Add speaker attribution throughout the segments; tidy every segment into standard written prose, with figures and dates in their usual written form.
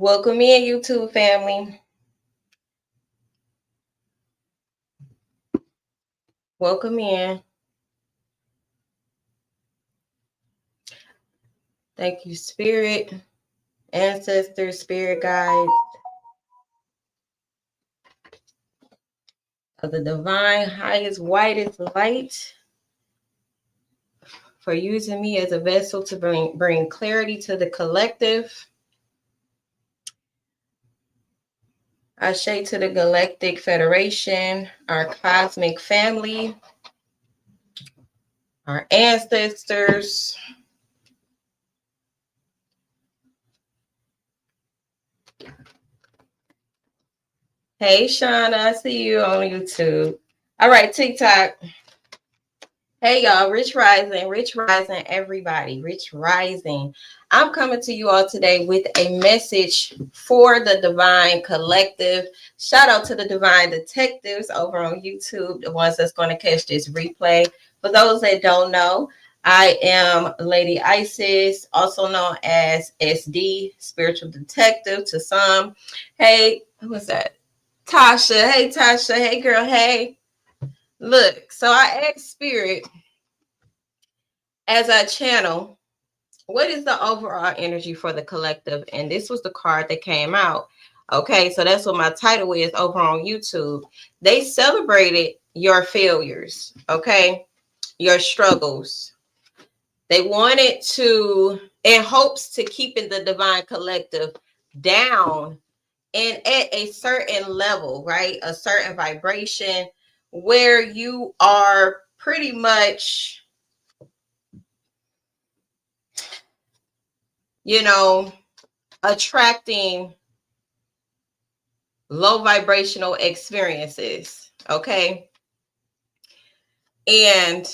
Speaker 1: Welcome in, YouTube family. Welcome in. Thank you, Spirit, Ancestors, Spirit Guides of the Divine, Highest, Whitest Light, for using me as a vessel to bring clarity to the collective. Ashe to the Galactic Federation, our cosmic family, our ancestors. Hey, Shauna, I see you on YouTube. All right, TikTok. Hey, y'all, Rich Rising, everybody, Rich Rising. I'm coming to you all today with a message for the Divine Collective. Shout out to the Divine Detectives over on YouTube, the ones that's going to catch this replay. For those that don't know, I am Lady Isis, also known as SD, Spiritual Detective to some. Hey, who's that? Tasha. Hey, Tasha. Hey, girl. Hey. Look, so I asked Spirit, as I channel, what is the overall energy for the collective? And this was the card that came out. Okay, so that's what my title is over on YouTube. They celebrated your failures, okay, your struggles. They wanted to, in hopes to keeping the Divine Collective down and at a certain level, right? A certain vibration where you are pretty much, attracting low vibrational experiences. Okay. And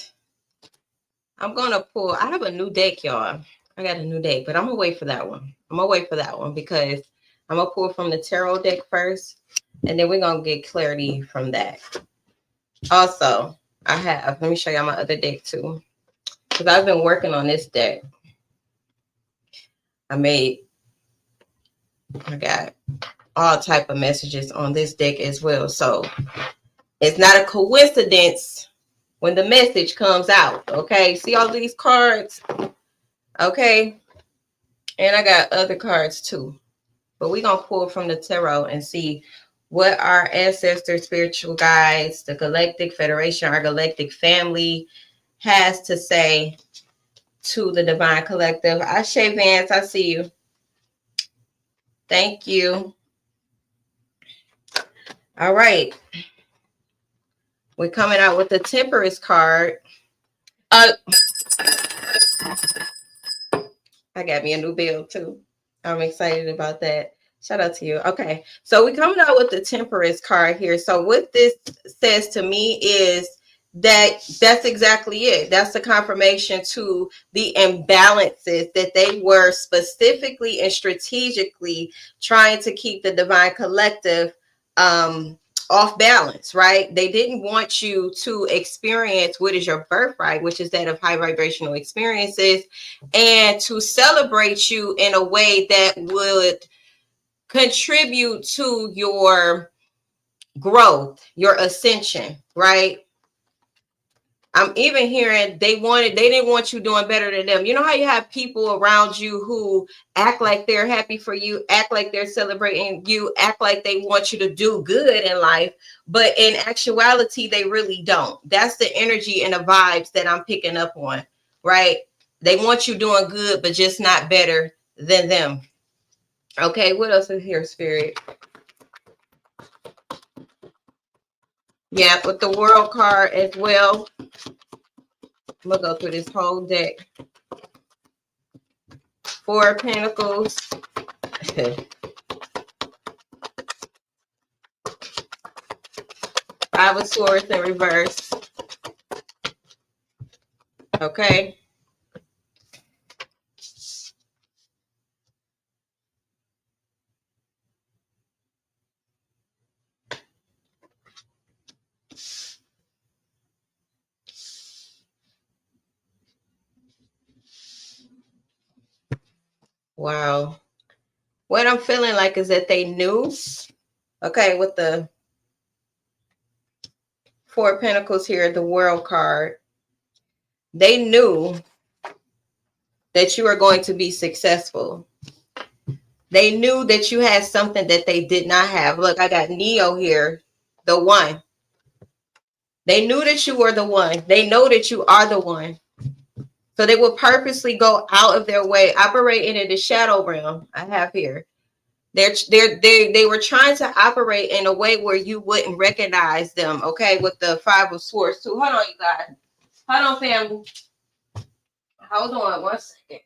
Speaker 1: I'm going to pull, I have a new deck, y'all. I got a new deck, but I'm going to wait for that one. Because I'm going to pull from the tarot deck first, and then we're going to get clarity from that. Also, let me show y'all my other deck too, because I've been working on this deck. I got all type of messages on this deck as well. So it's not a coincidence when the message comes out. Okay, see all these cards? Okay, and I got other cards too, but we're gonna pull from the tarot and see what our ancestors, spiritual guides, the Galactic Federation, our galactic family has to say to the Divine Collective. Ashe Vance, I see you. Thank you. All right, we're coming out with the Temperance card. I got me a new bill too. I'm excited about that. Shout out to you. Okay, so we're coming out with the Temperance card here. So what this says to me is that's exactly it. That's the confirmation to the imbalances that they were specifically and strategically trying to keep the Divine Collective off balance, right? They didn't want you to experience what is your birthright, which is that of high vibrational experiences, and to celebrate you in a way that would contribute to your growth, your ascension, right? I'm even hearing they didn't want you doing better than them. You know how you have people around you who act like they're happy for you, act like they're celebrating you, act like they want you to do good in life, but in actuality, they really don't. That's the energy and the vibes that I'm picking up on, right? They want you doing good, but just not better than them. Okay, what else is here, Spirit? Yeah, with the World card as well. I'm gonna go through this whole deck. Four of Pentacles. Five of Swords in reverse. Okay. Wow. What I'm feeling like is that they knew, okay, with the Four of Pentacles here, the World card, they knew that you are going to be successful. They knew that you had something that they did not have. Look, I got Neo here, the one. They knew that you were the one. They know that you are the one. So they will purposely go out of their way, operating in the shadow realm. I have here. They were trying to operate in a way where you wouldn't recognize them. Okay, with the Five of Swords too. Hold on, you guys. Hold on, family. Hold on 1 second.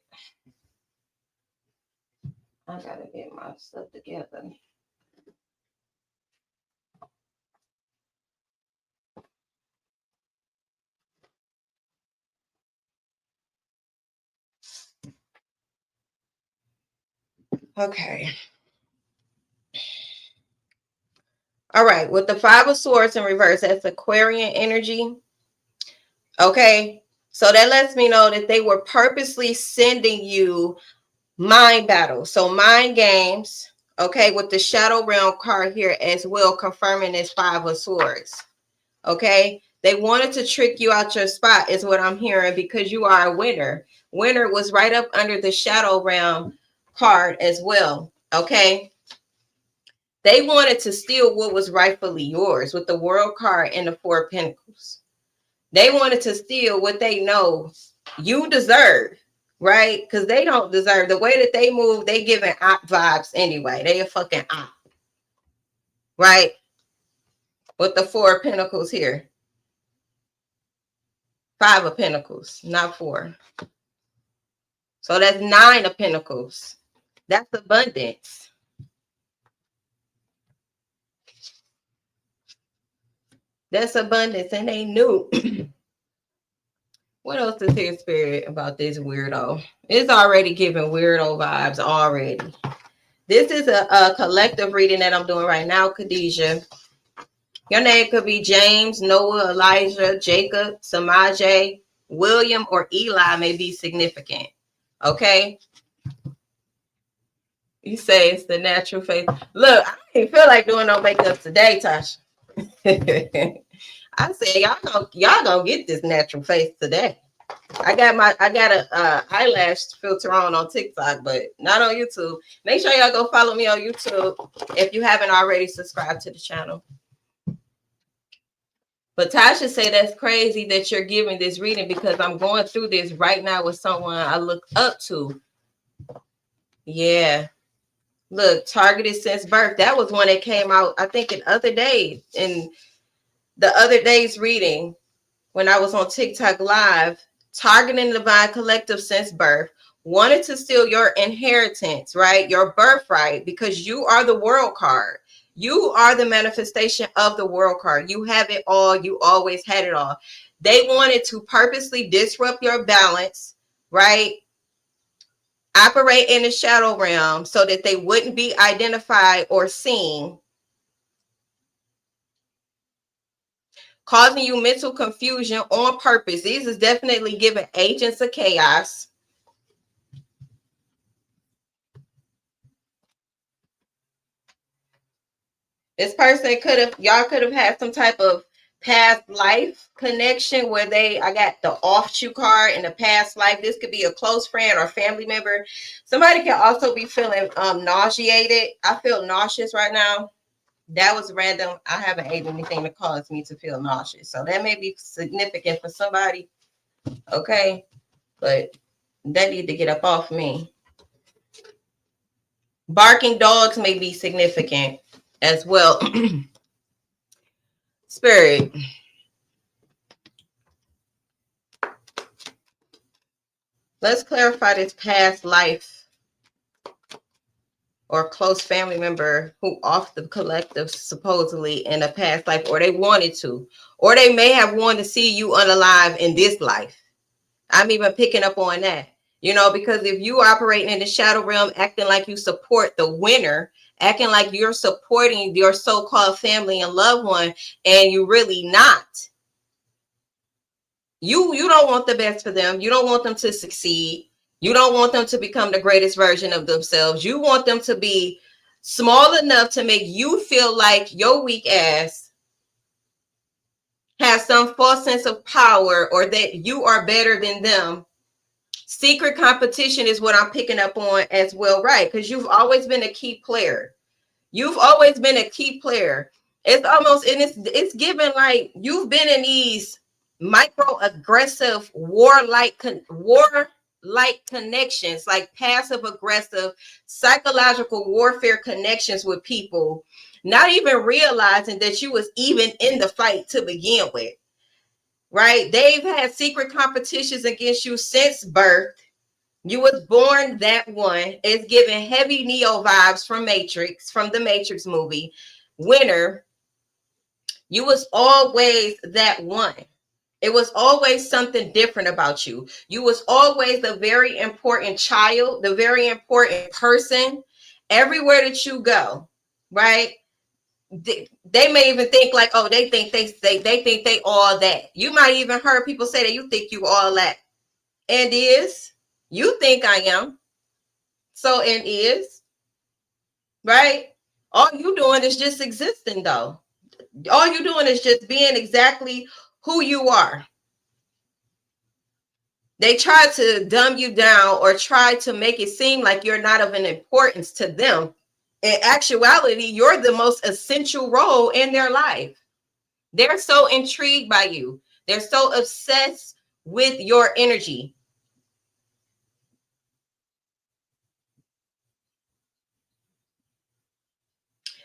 Speaker 1: I gotta get my stuff together. Okay. All right. With the Five of Swords in reverse, that's Aquarian energy. Okay. So that lets me know that they were purposely sending you mind battles. So mind games. Okay. With the Shadow Realm card here as well, confirming this Five of Swords. Okay. They wanted to trick you out your spot is what I'm hearing, because you are a winner. Winner was right up under the Shadow Realm card as well. Okay. They wanted to steal what was rightfully yours with the World card and the Four of Pentacles. They wanted to steal what they know you deserve, right? Because they don't deserve the way that they move. They giving op vibes anyway. They a fucking op, right? With the Four of Pentacles here. Five of Pentacles, not four. So that's Nine of Pentacles. That's abundance. That's abundance. And they knew. What else is here, Spirit, about this weirdo? It's already giving weirdo vibes already. This is a collective reading that I'm doing right now, Khadijah. Your name could be James, Noah, Elijah, Jacob, Samaje, William, or Eli may be significant. Okay? You say it's the natural face. Look, I didn't feel like doing no makeup today, Tasha. I said y'all gonna get this natural face today. I got a eyelash filter on TikTok, but not on YouTube. Make sure y'all go follow me on YouTube if you haven't already subscribed to the channel. But Tasha say that's crazy that you're giving this reading, because I'm going through this right now with someone I look up to. Yeah. Look, targeted since birth. That was one that came out, I think, in other days. In the other day's reading, when I was on TikTok live, targeting divine collective since birth, wanted to steal your inheritance, right? Your birthright, because you are the World card. You are the manifestation of the World card. You have it all. You always had it all. They wanted to purposely disrupt your balance, right? Operate in the shadow realm so that they wouldn't be identified or seen, causing you mental confusion on purpose. These is definitely giving agents of chaos. This person y'all could have had some type of past life connection where I got the offshoot card in the past life. This could be a close friend or family member. Somebody can also be feeling nauseated. I feel nauseous right now. That was random. I haven't ate anything to cause me to feel nauseous. So that may be significant for somebody. Okay. But that need to get up off me. Barking dogs may be significant as well. Spirit. Let's clarify this past life or close family member who off the collective supposedly in a past life, or they wanted to, or they may have wanted to see you unalive in this life. I'm even picking up on that, because if you operating in the shadow realm, acting like you support the winner, acting like you're supporting your so-called family and loved one, and you really not. You don't want the best for them. You don't want them to succeed. You don't want them to become the greatest version of themselves. You want them to be small enough to make you feel like your weak ass has some false sense of power or that you are better than them. Secret competition is what I'm picking up on as well, right? Because you've always been a key player. You've always been a key player. It's almost, and it's given like you've been in these microaggressive warlike connections, like passive aggressive psychological warfare connections with people, not even realizing that you was even in the fight to begin with. Right? They've had secret competitions against you since birth. You was born that one. It's giving heavy Neo vibes from the Matrix movie. Winner, you was always that one. It was always something different about you. You was always the very important child, the very important person. Everywhere that you go, right? They may even think like, oh, they think they all that. You might even heard people say that you think you all that. And is you think I am. So and is, right? All you doing is just existing though. All you doing is just being exactly who you are. They try to dumb you down or try to make it seem like you're not of an importance to them. In actuality, you're the most essential role in their life. They're so intrigued by you. They're so obsessed with your energy.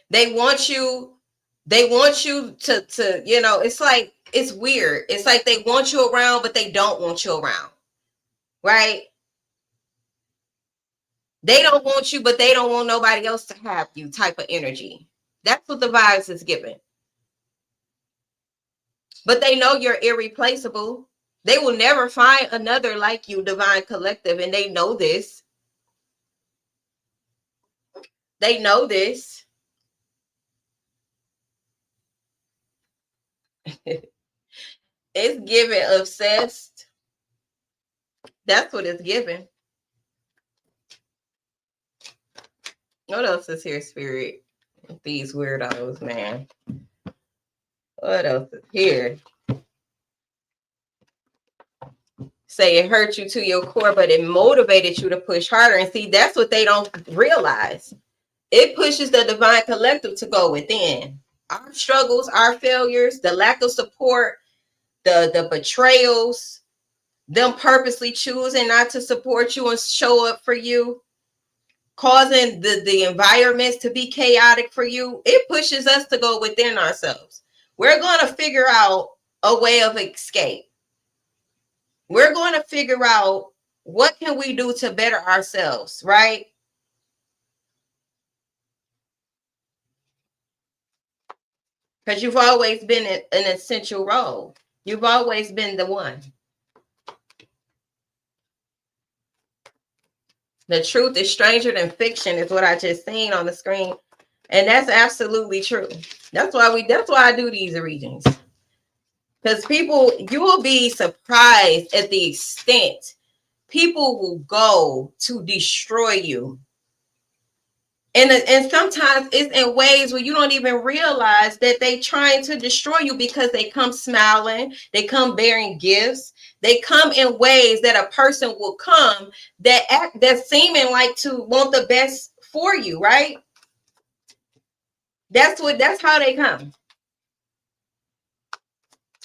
Speaker 1: They want you to, you know, it's like, it's weird. It's like they want you around, but they don't want you around. Right? They don't want you, but they don't want nobody else to have you type of energy. That's what the vibes is giving. But they know you're irreplaceable. They will never find another like you, Divine Collective, and they know this. They know this. It's giving obsessed. That's what it's giving. What else is here, Spirit? These weirdos, man. What else is here? Say it hurt you to your core, but it motivated you to push harder. And see, that's what they don't realize. It pushes the Divine Collective to go within. Our struggles, our failures, the lack of support, the betrayals, them purposely choosing not to support you and show up for you, causing the environments to be chaotic for you, it pushes us to go within ourselves. We're going to figure out a way of escape. We're going to figure out what can we do to better ourselves, right? Because you've always been an essential role. You've always been the one. The truth is stranger than fiction is what I just seen on the screen. And that's absolutely true. That's why I do these readings. Because people, you will be surprised at the extent people will go to destroy you. And sometimes it's in ways where you don't even realize that they trying to destroy you, because they come smiling, they come bearing gifts, they come in ways that a person will come that's seeming like to want the best for you, right? That's how they come.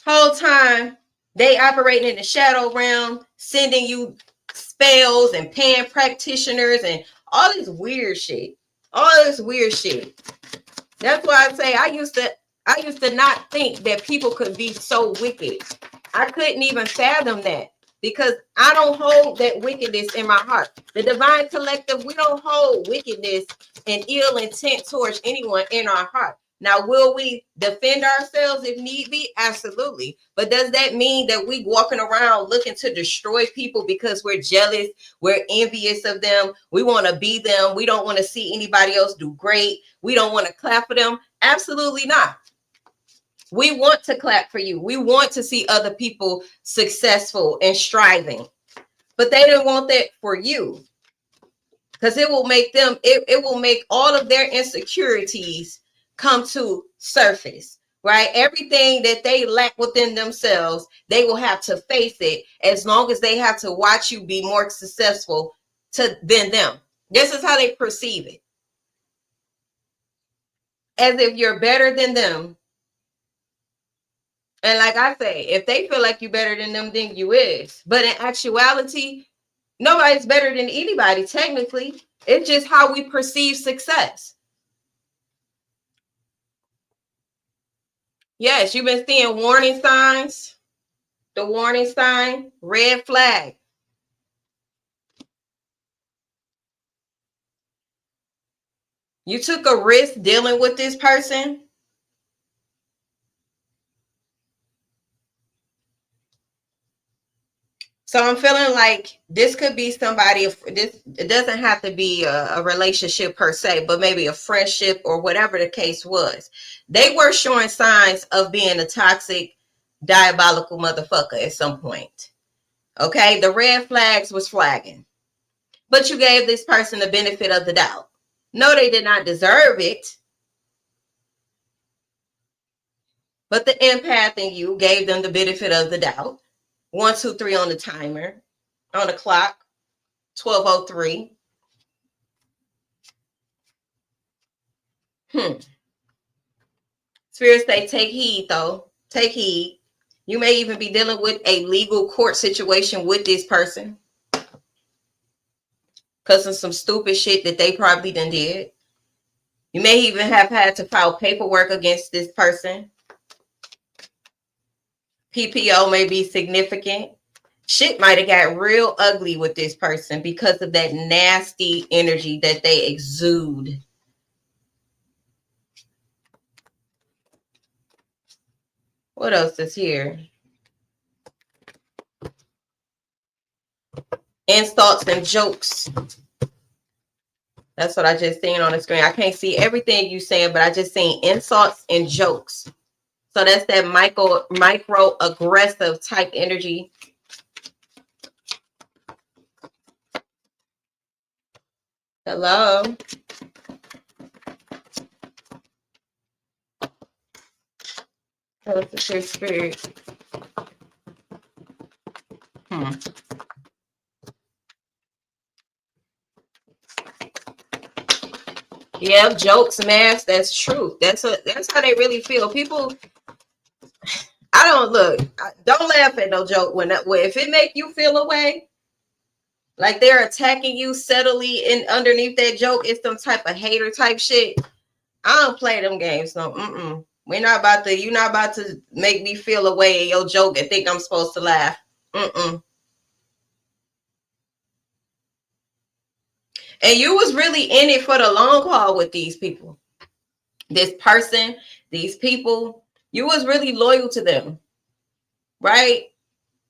Speaker 1: Whole time they operating in the shadow realm, sending you spells and pan practitioners and all this weird shit. All this weird shit. That's why I say I used to not think that people could be so wicked. I couldn't even fathom that, because I don't hold that wickedness in my heart. The Divine Collective, we don't hold wickedness and ill intent towards anyone in our heart. Now, will we defend ourselves if need be? Absolutely. But does that mean that we walking around looking to destroy people because we're jealous, we're envious of them, we want to be them, we don't want to see anybody else do great, we don't want to clap for them? Absolutely not. We want to clap for you. We want to see other people successful and striving. but they didn't want that for you. Because it will make them, it will make all of their insecurities come to surface, right? Everything that they lack within themselves, they will have to face it as long as they have to watch you be more successful than them. This is how they perceive it. As if you're better than them. And like I say, if they feel like you're better than them, then you is. But in actuality, nobody's better than anybody, technically. It's just how we perceive success. Yes, you've been seeing warning signs. The warning sign, red flag. You took a risk dealing with this person. So I'm feeling like this could be somebody, it doesn't have to be a relationship per se, but maybe a friendship or whatever the case was. They were showing signs of being a toxic, diabolical motherfucker at some point. Okay, the red flags was flagging. But you gave this person the benefit of the doubt. No, they did not deserve it. But the empath in you gave them the benefit of the doubt. 1, 2, 3 on the timer, on the clock, 12:03. Spirits say, take heed, though. Take heed. You may even be dealing with a legal court situation with this person because of some stupid shit that they probably done did. You may even have had to file paperwork against this person. PPO may be significant. Shit might have got real ugly with this person because of that nasty energy that they exude. What else is here? Insults and jokes. That's what I just seen on the screen. I can't see everything you saying, but I just seen insults and jokes. So that's that micro aggressive type energy. Hello. What's your spirit? Yeah, jokes, mask. That's truth. That's how they really feel. People, I don't don't laugh at no joke when if it make you feel away, like they're attacking you subtly in underneath that joke, it's some type of hater type shit. I don't play them games. No, you're not about to make me feel away in your joke and think I'm supposed to laugh. And you was really in it for the long haul with these people. This person, these people, you was really loyal to them, right?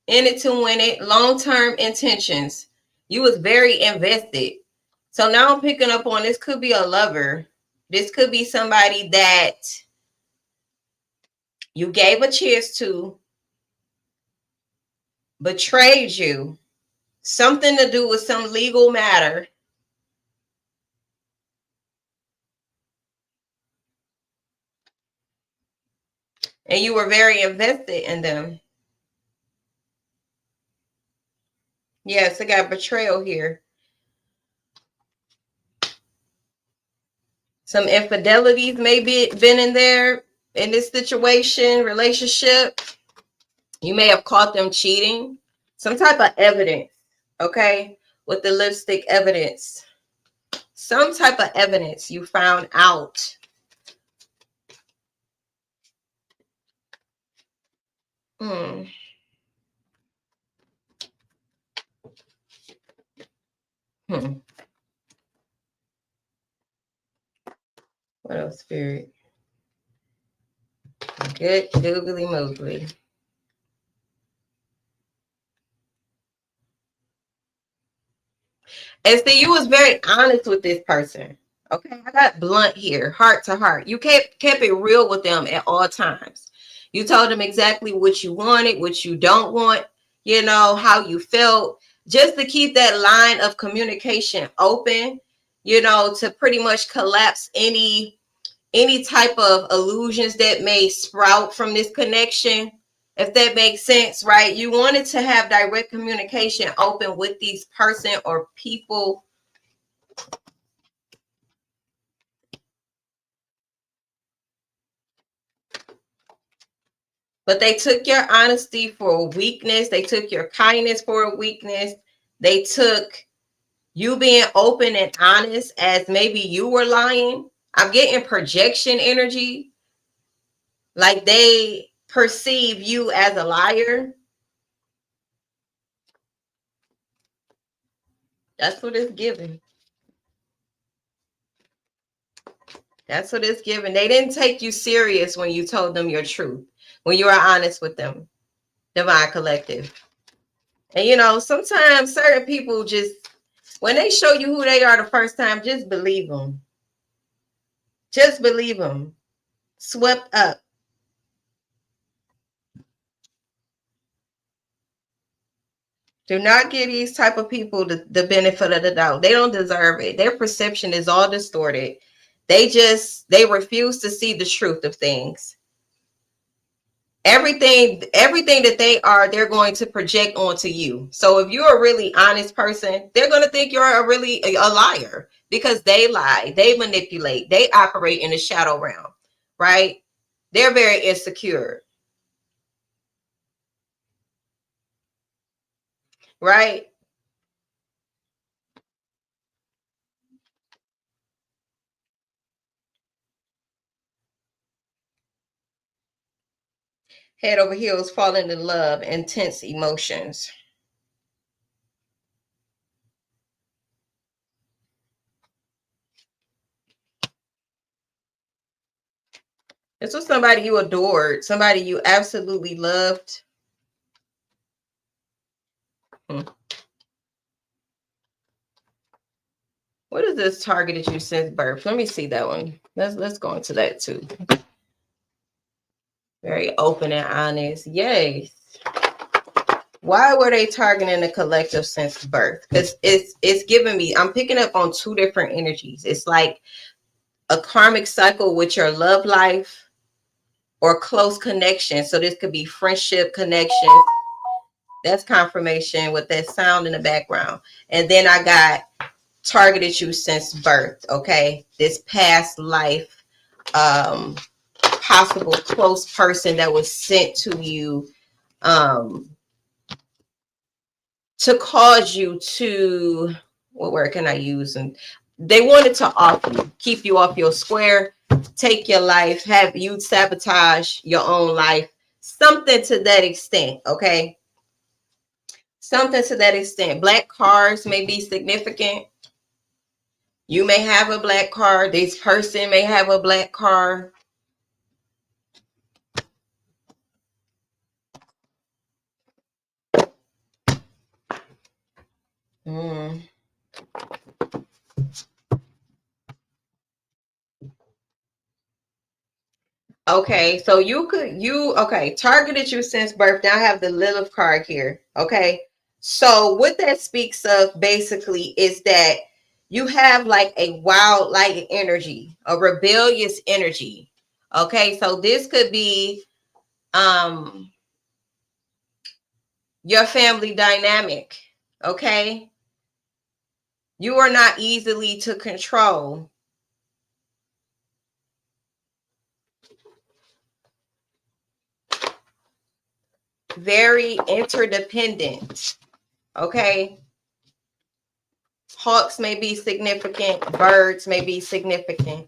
Speaker 1: In it to win it, long-term intentions. You was very invested. So now I'm picking up on this could be a lover. This could be somebody that you gave a chance to, betrayed you, something to do with some legal matter. And you were very invested in them. Yes, I got betrayal here. Some infidelities maybe been in there in this situation, relationship. You may have caught them cheating. Some type of evidence, okay? With the lipstick evidence. Some type of evidence you found out. What else, spirit? Good googly moogly. And see, you was very honest with this person. Okay, I got blunt here, heart to heart. You kept it real with them at all times. You told them exactly what you wanted, what you don't want, how you felt. just to keep that line of communication open, you know, to pretty much collapse any type of illusions that may sprout from this connection, if that makes sense, right? You wanted to have direct communication open with these person or people. But they took your honesty for a weakness. They took your kindness for a weakness. They took you being open and honest as maybe you were lying. I'm getting projection energy. Like they perceive you as a liar. That's what it's giving. That's what it's giving. They didn't take you serious when you told them your truth, when you were honest with them, Divine Collective. And you know, sometimes certain people just, when they show you who they are the first time, just believe them. Just believe them. Swept up. Do not give these type of people the benefit of the doubt. They don't deserve it. Their perception is all distorted. They refuse to see the truth of things. Everything that they are, they're going to project onto you. So if you're a really honest person, they're going to think you're a liar, because they lie, they manipulate, they operate in the shadow realm, right? They're very insecure, right? Head over heels, falling in love, intense emotions. This was somebody you adored, somebody you absolutely loved. What is this targeted you since birth? Let me see that one. Let's go into that too. Very open and honest. Yes. Why were they targeting the collective since birth? Because it's giving me, I'm picking up on two different energies. It's like a karmic cycle with your love life or close connection. So this could be friendship connection. That's confirmation with that sound in the background. And then I got targeted you since birth. Okay. This past life, possible close person that was sent to you, to cause you to, what word can I use? And they wanted to off you, keep you off your square, take your life, have you sabotage your own life, something to that extent. Okay. Something to that extent. Black cars may be significant. You may have a black car. This person may have a black car. Mm. Okay, so okay, targeted you since birth. Now I have the Lilith card here. Okay, so what that speaks of basically is that you have like a wild like energy, a rebellious energy. Okay, so this could be your family dynamic. Okay, you are not easily to control. Very interdependent. Okay. Hawks may be significant. Birds may be significant.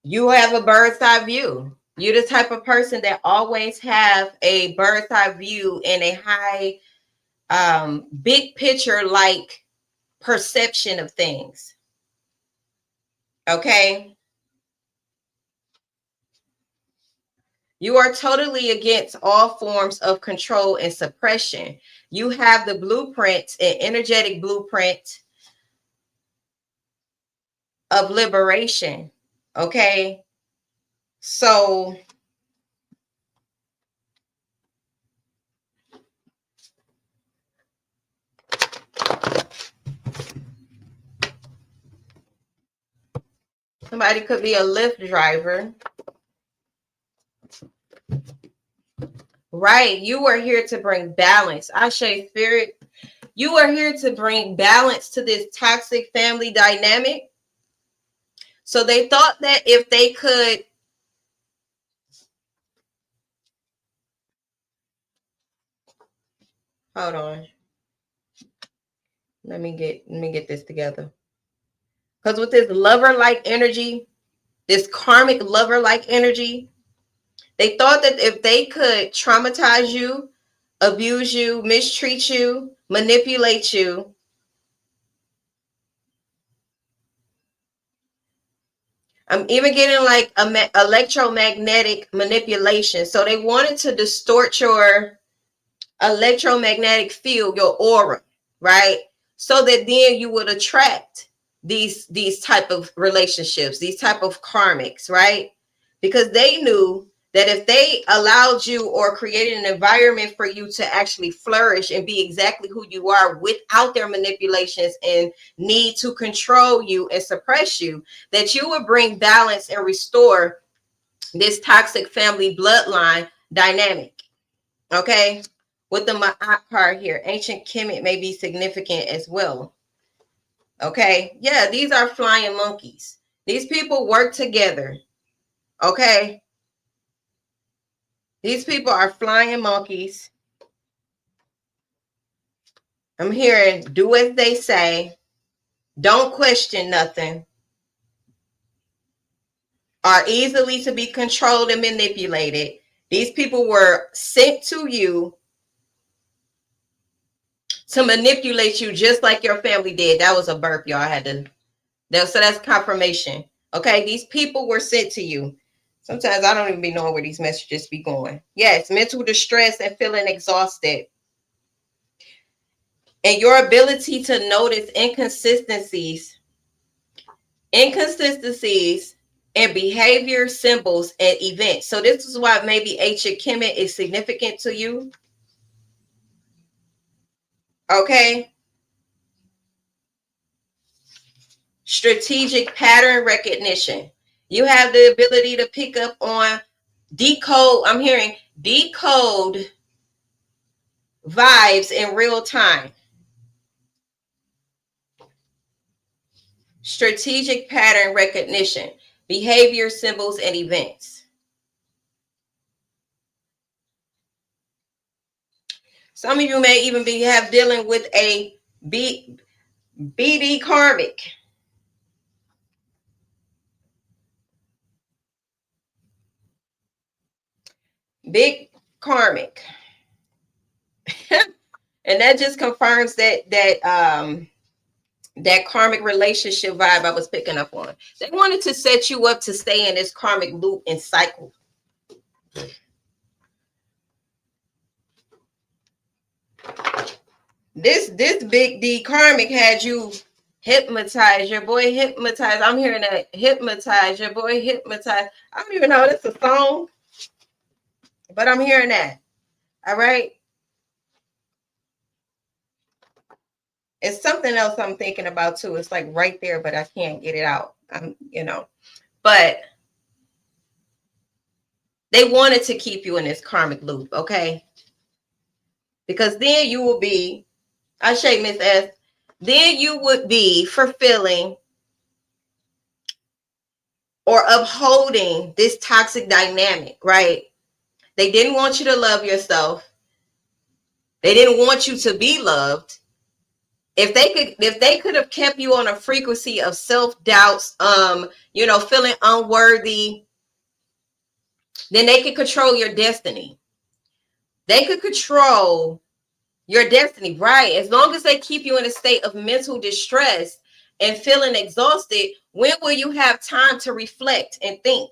Speaker 1: You have a bird's eye view. You're the type of person that always have a bird's eye view and a high, big picture like perception of things. Okay. You are totally against all forms of control and suppression. You have the blueprint, an energetic blueprint of liberation. Okay. So Somebody could be a Lyft driver. Right. You are here to bring balance. Ashe Spirit. You are here to bring balance to this toxic family dynamic. So they thought that if they could hold on. Let me get this together. Because with this lover-like energy, this karmic lover-like energy, they thought that if they could traumatize you, abuse you, mistreat you, manipulate you, I'm even getting like electromagnetic manipulation. So they wanted to distort your electromagnetic field, your aura, right? So that then you would attract these type of relationships, these type of karmics, right? Because they knew that if they allowed you or created an environment for you to actually flourish and be exactly who you are without their manipulations and need to control you and suppress you, that you would bring balance and restore this toxic family bloodline dynamic. Okay. With the Ma'at card here, ancient Kemet may be significant as well. Okay. Yeah, these are flying monkeys. These people work together. Okay. These people are flying monkeys. I'm hearing do as they say. Don't question nothing. Are easily to be controlled and manipulated. These people were sent to you to manipulate you just like your family did. That was a burp, y'all. I had to. So that's confirmation. Okay, these people were sent to you. Sometimes I don't even be knowing where these messages be going. Yes, mental distress and feeling exhausted. And your ability to notice inconsistencies and behavior, symbols, and events. So this is why maybe ancient Kemet is significant to you. Okay. Strategic pattern recognition. You have the ability to pick up on decode. I'm hearing decode vibes in real time. Strategic pattern recognition, behavior, symbols, and events. Some of you may even be dealing with a BD karmic. Big karmic. And that just confirms that karmic relationship vibe I was picking up on. They wanted to set you up to stay in this karmic loop and cycle. This big D karmic had you hypnotized. Your boy hypnotized. I'm hearing that hypnotize. Your boy hypnotized. I don't even know that's a song, but I'm hearing that. All right. It's something else I'm thinking about too. It's like right there, but I can't get it out. But they wanted to keep you in this karmic loop, okay? Because then you will be, I shake Miss S, then you would be fulfilling or upholding this toxic dynamic, right? They didn't want you to love yourself. They didn't want you to be loved. If they could have kept you on a frequency of self-doubts, feeling unworthy, then they could control your destiny. They could control your destiny, right? As long as they keep you in a state of mental distress and feeling exhausted, when will you have time to reflect and think?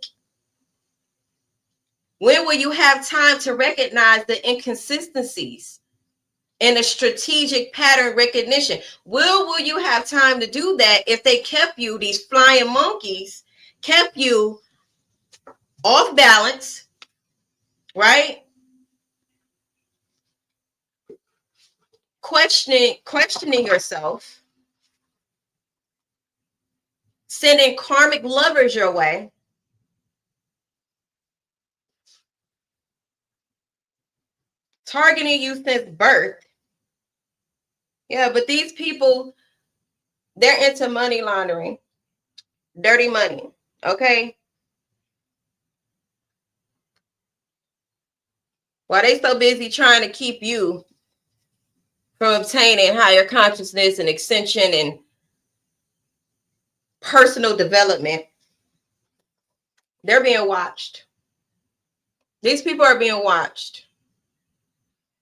Speaker 1: When will you have time to recognize the inconsistencies and the strategic pattern recognition? Will you have time to do that if they kept you, these flying monkeys, kept you off balance, right? Questioning yourself, sending karmic lovers your way, targeting you since birth. Yeah, but these people, they're into money laundering, dirty money, okay? While they so busy trying to keep you from obtaining higher consciousness and ascension and personal development, they're being watched. These people are being watched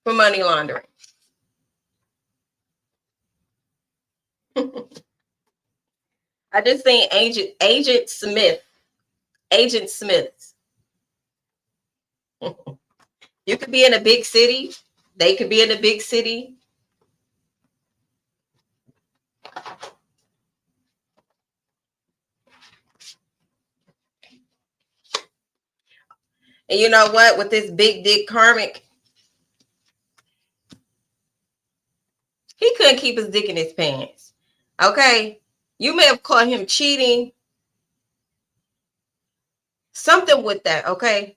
Speaker 1: for money laundering. I just seen Agent Smith. Agent Smith. You could be in a big city. They could be in a big city. And you know what? With this big dick karmic, he couldn't keep his dick in his pants. Okay? You may have caught him cheating. Something with that, okay?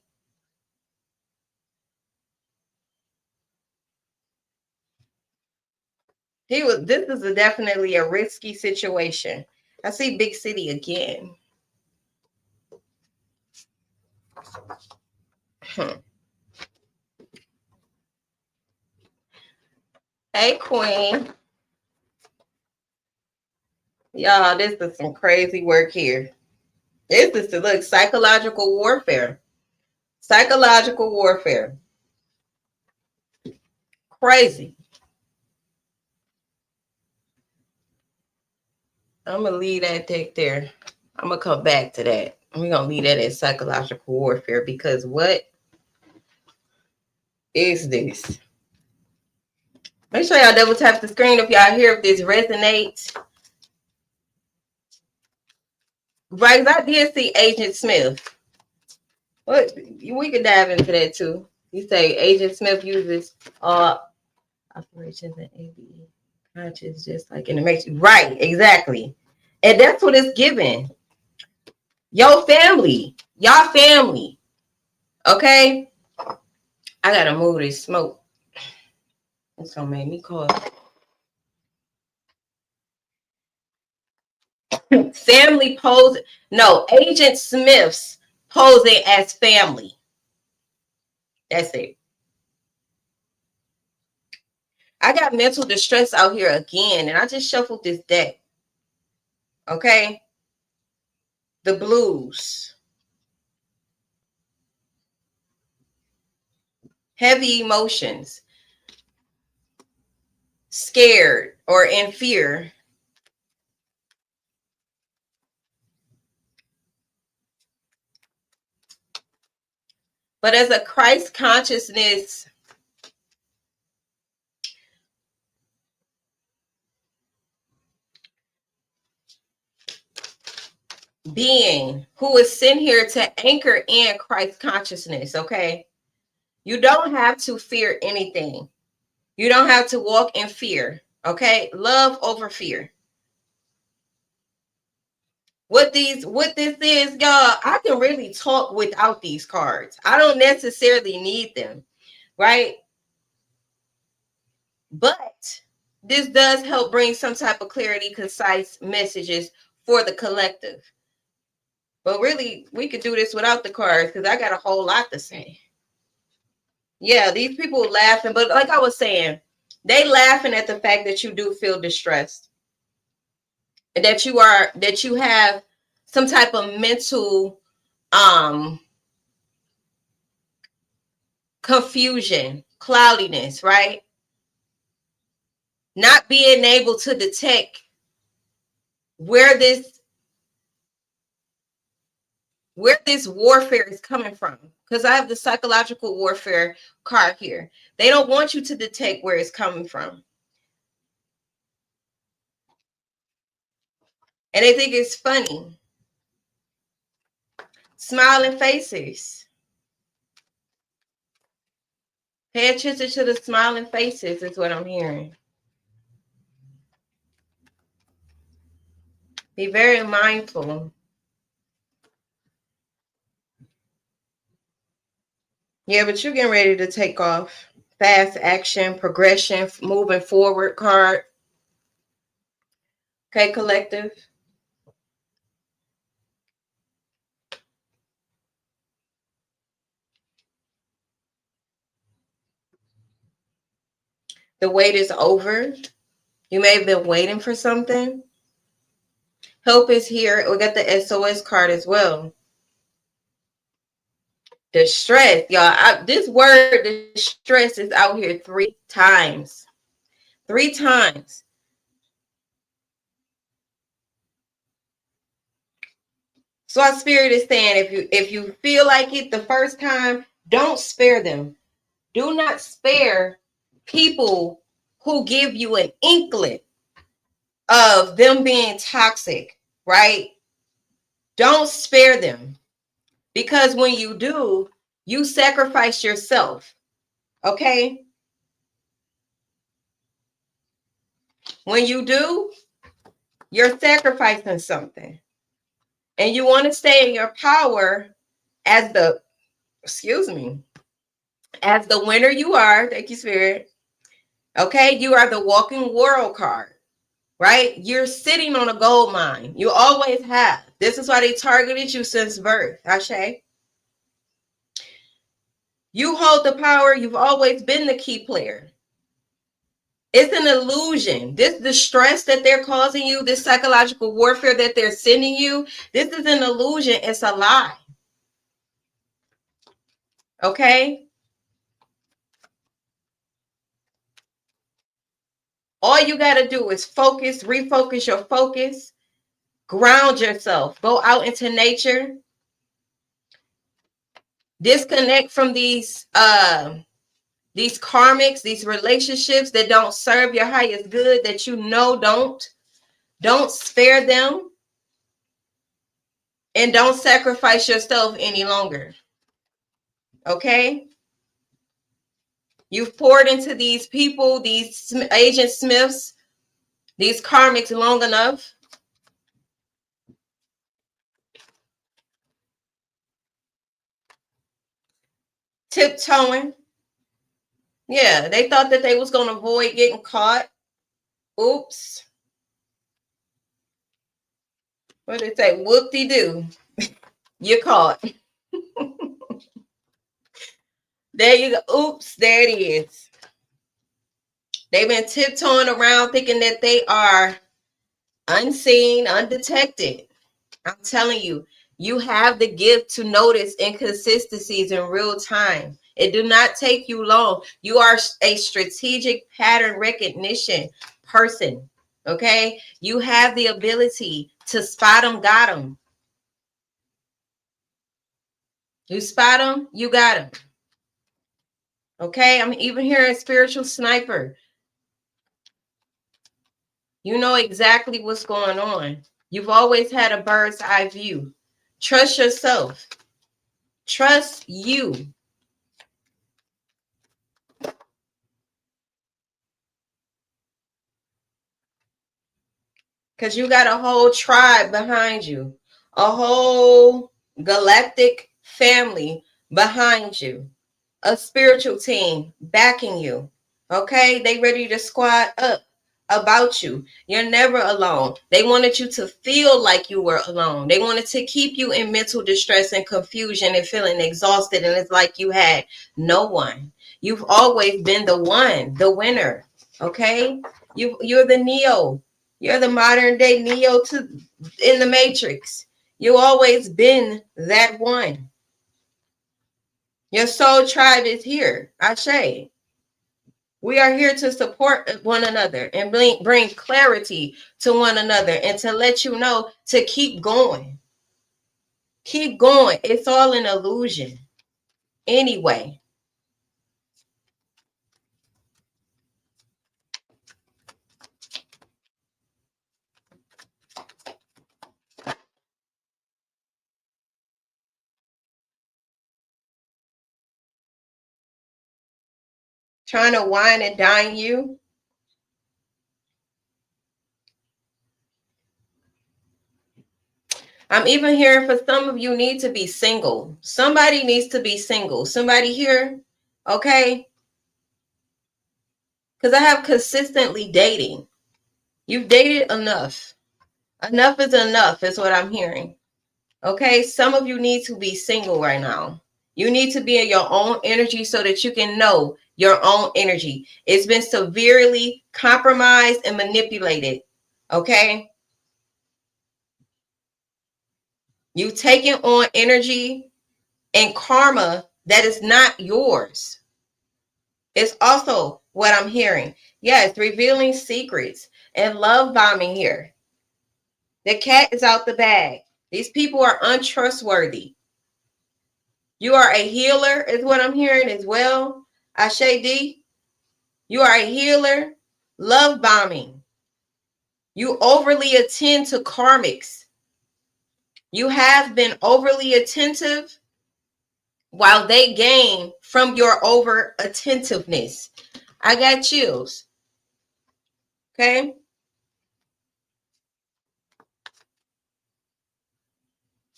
Speaker 1: This is definitely a risky situation. I see big city again. Hey, Queen. Y'all, this is some crazy work here. This is to look psychological warfare. Psychological warfare. Crazy. I'm going to leave that deck there. I'm going to come back to that. We're going to leave that as psychological warfare because what is this? Make sure y'all double tap the screen if y'all hear if this resonates. Right, I did see Agent Smith. What we could dive into that too. You say Agent Smith uses operations and ABE conscious just like in the matrix. Right, exactly. And that's what it's given. Your family. Y'all family. Okay? I gotta move this smoke. It's gonna make me cough. Family pose. No, Agent Smith's posing as family. That's it. I got mental distress out here again, and I just shuffled this deck. Okay? The blues. Heavy emotions. Scared or in fear. But as a Christ consciousness being who is sent here to anchor in Christ consciousness, okay? You don't have to fear anything. You don't have to walk in fear, okay? Love over fear. What this is, y'all, I can really talk without these cards. I don't necessarily need them, right? But this does help bring some type of clarity, concise messages for the collective. But really, we could do this without the cards because I got a whole lot to say. Yeah, these people laughing, but like I was saying, they laughing at the fact that you do feel distressed. And that you have some type of mental confusion, cloudiness, right? Not being able to detect where this warfare is coming from. Because I have the psychological warfare card here. They don't want you to detect where it's coming from. And they think it's funny. Smiling faces. Pay attention to the smiling faces is what I'm hearing. Be very mindful. Yeah, but you're getting ready to take off. Fast action, progression, moving forward card. Okay, collective. The wait is over. You may have been waiting for something. Help is here. We got the SOS card as well. Distress, y'all. This word distress is out here 3 times. 3 times. So our spirit is saying, if you feel like it the first time, don't spare them. Do not spare people who give you an inkling of them being toxic, right? Don't spare them, because when you do, you sacrifice yourself. Okay? When you do, you're sacrificing something. And you want to stay in your power as the, as the winner you are. Thank you, Spirit. Okay? You are the walking world card, right? You're sitting on a gold mine. You always have. This is why they targeted you since birth. Ashe. You hold the power. You've always been the key player. It's an illusion. This distress that they're causing you, this psychological warfare that they're sending you, this is an illusion. It's a lie. Okay? All you got to do is focus, refocus your focus, ground yourself, go out into nature, disconnect from these karmics, these relationships that don't serve your highest good, that you know don't spare them, and don't sacrifice yourself any longer. Okay? You've poured into these people, these Agent Smiths, these karmics long enough. Tiptoeing. Yeah, they thought that they was going to avoid getting caught. Oops. What did it say? Whoop-de-doo. You're caught. There you go. Oops, there it is. They've been tiptoeing around thinking that they are unseen, undetected. I'm telling you, you have the gift to notice inconsistencies in real time. It do not take you long. You are a strategic pattern recognition person. Okay? You have the ability to spot them, got them. You spot them, you got them. Okay? I'm even hearing spiritual sniper. You know exactly what's going on. You've always had a bird's eye view. Trust yourself. Trust you. Because you got a whole tribe behind you, a whole galactic family behind you, a spiritual team backing you. Okay? They ready to squad up about you. You're never alone. They wanted you to feel like you were alone. They wanted to keep you in mental distress and confusion and feeling exhausted, and it's like you had no one. You've always been the one, the winner. Okay? You're the Neo. You're the modern day Neo in the Matrix. You've always been that one. Your soul tribe is here. Ashe. We are here to support one another and bring clarity to one another and to let you know to keep going. Keep going. It's all an illusion. Anyway. Trying to wine and dine you. I'm even hearing for some of you need to be single. Somebody needs to be single. Somebody here, okay? Because I have consistently dating. You've dated enough. Enough is enough, is what I'm hearing. Okay? Some of you need to be single right now. You need to be in your own energy so that you can know your own energy. It's been severely compromised and manipulated. Okay? You've taken on energy and karma that is not yours. It's also what I'm hearing. Yes, revealing secrets and love bombing here. The cat is out the bag. These people are untrustworthy. You are a healer, is what I'm hearing as well. Ashe D, you are a healer. Love bombing. You overly attend to karmics. You have been overly attentive while they gain from your over attentiveness. I got chills. Okay.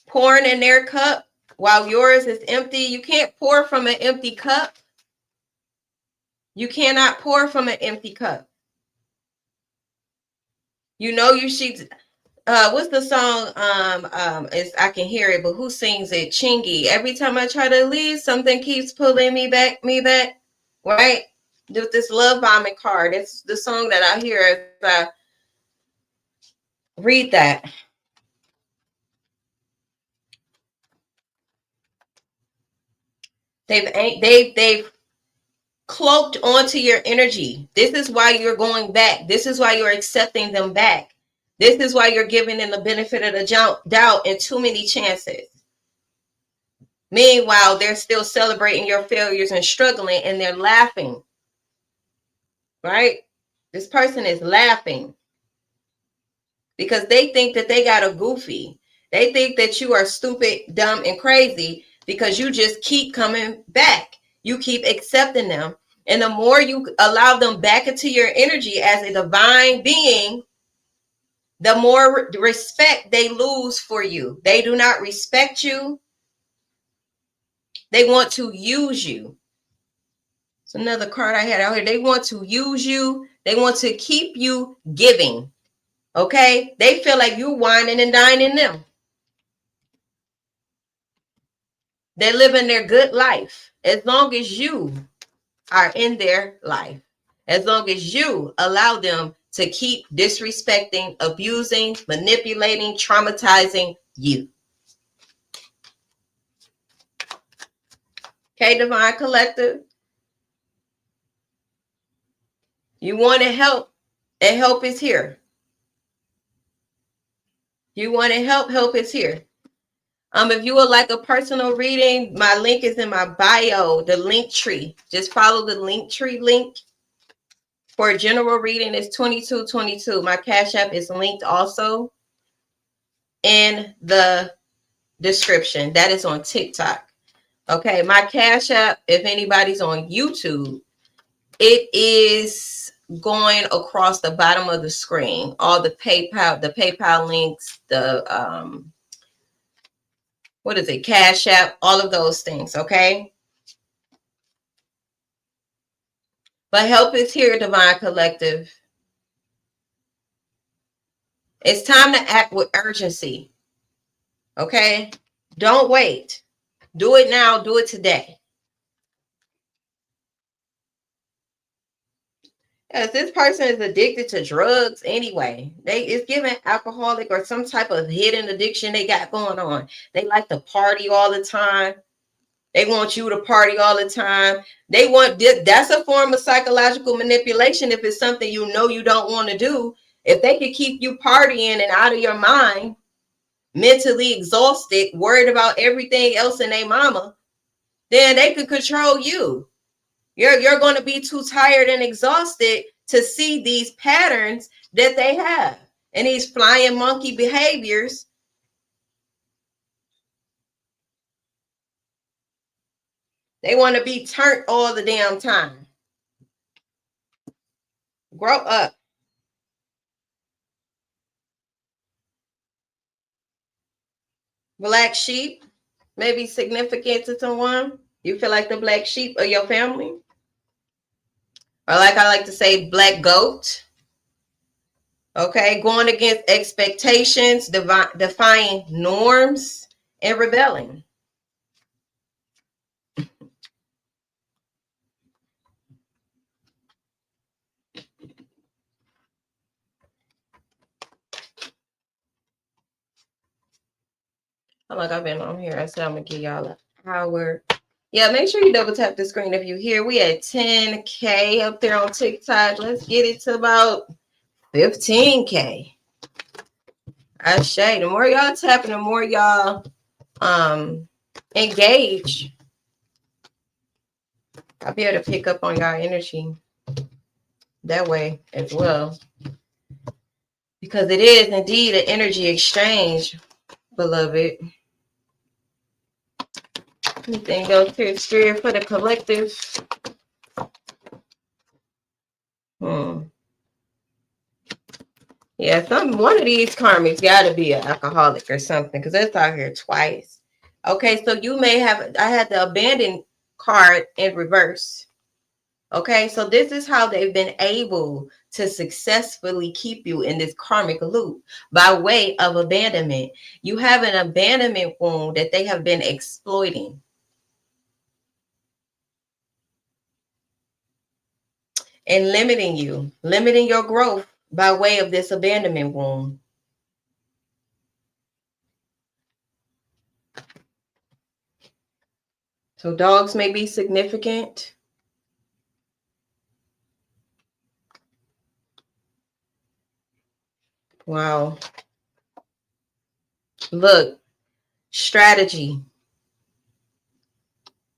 Speaker 1: Pouring in their cup while yours is empty. You can't pour from an empty cup. You cannot pour from an empty cup. You know you should. What's the song? It's I can hear it, but who sings it? Chingy. Every time I try to leave, something keeps pulling me back. Right? With this love bombing card. It's the song that I hear as I read that. They've cloaked onto your energy. This is why you're going back. This is why you're accepting them back. This is why you're giving them the benefit of the doubt and too many chances. Meanwhile, they're still celebrating your failures and struggling, and they're laughing. Right? This person is laughing because they think that they got a goofy. They think that you are stupid, dumb, and crazy because you just keep coming back. You keep accepting them. And the more you allow them back into your energy as a divine being, the more respect they lose for you. They do not respect you. They want to use you. It's another card I had out here. They want to use you. They want to keep you giving. Okay? They feel like you're whining and dining them. They're living their good life as long as you are in their life. As long as you allow them to keep disrespecting, abusing, manipulating, traumatizing you. Okay, Divine Collective. You want to help, and help is here. You want to help is here. If you would like a personal reading, my link is in my bio, the link tree. Just follow the link tree link. For a general reading, it's $22.22. My Cash App is linked also in the description. That is on TikTok. Okay, my Cash App, if anybody's on YouTube, it is going across the bottom of the screen. All the PayPal links, the what is it, Cash App, all of those things, okay? But help is here, Divine Collective. It's time to act with urgency, okay? Don't wait. Do it now. Do it today. Yes, this person is addicted to drugs anyway. It's giving alcoholic or some type of hidden addiction they got going on. They like to party all the time. They want you to party all the time. They want that's a form of psychological manipulation if it's something you know you don't want to do. If they could keep you partying and out of your mind, mentally exhausted, worried about everything else in their mama, then they could control you. You're going to be too tired and exhausted to see these patterns that they have and these flying monkey behaviors. They want to be turned all the damn time. Grow up. Black sheep may be significant to someone. You feel like the black sheep of your family. Or like I like to say, black goat. Okay, going against expectations, defying norms, and rebelling. Like I've been on here. I said I'm gonna give y'all an hour. Yeah, make sure you double tap the screen if you're here. We at 10K up there on TikTok. Let's get it to about 15K. I say the more y'all tapping, the more y'all engage. I'll be able to pick up on y'all energy that way as well. Because it is indeed an energy exchange, beloved. Anything goes to the spirit for the collective. Yeah, one of these karmics got to be an alcoholic or something, because that's out here twice. Okay, so you may have, I had the abandoned card in reverse. Okay, so this is how they've been able to successfully keep you in this karmic loop by way of abandonment. You have an abandonment wound that they have been exploiting. And limiting you, limiting your growth by way of this abandonment wound. So dogs may be significant. Wow. Look, strategy.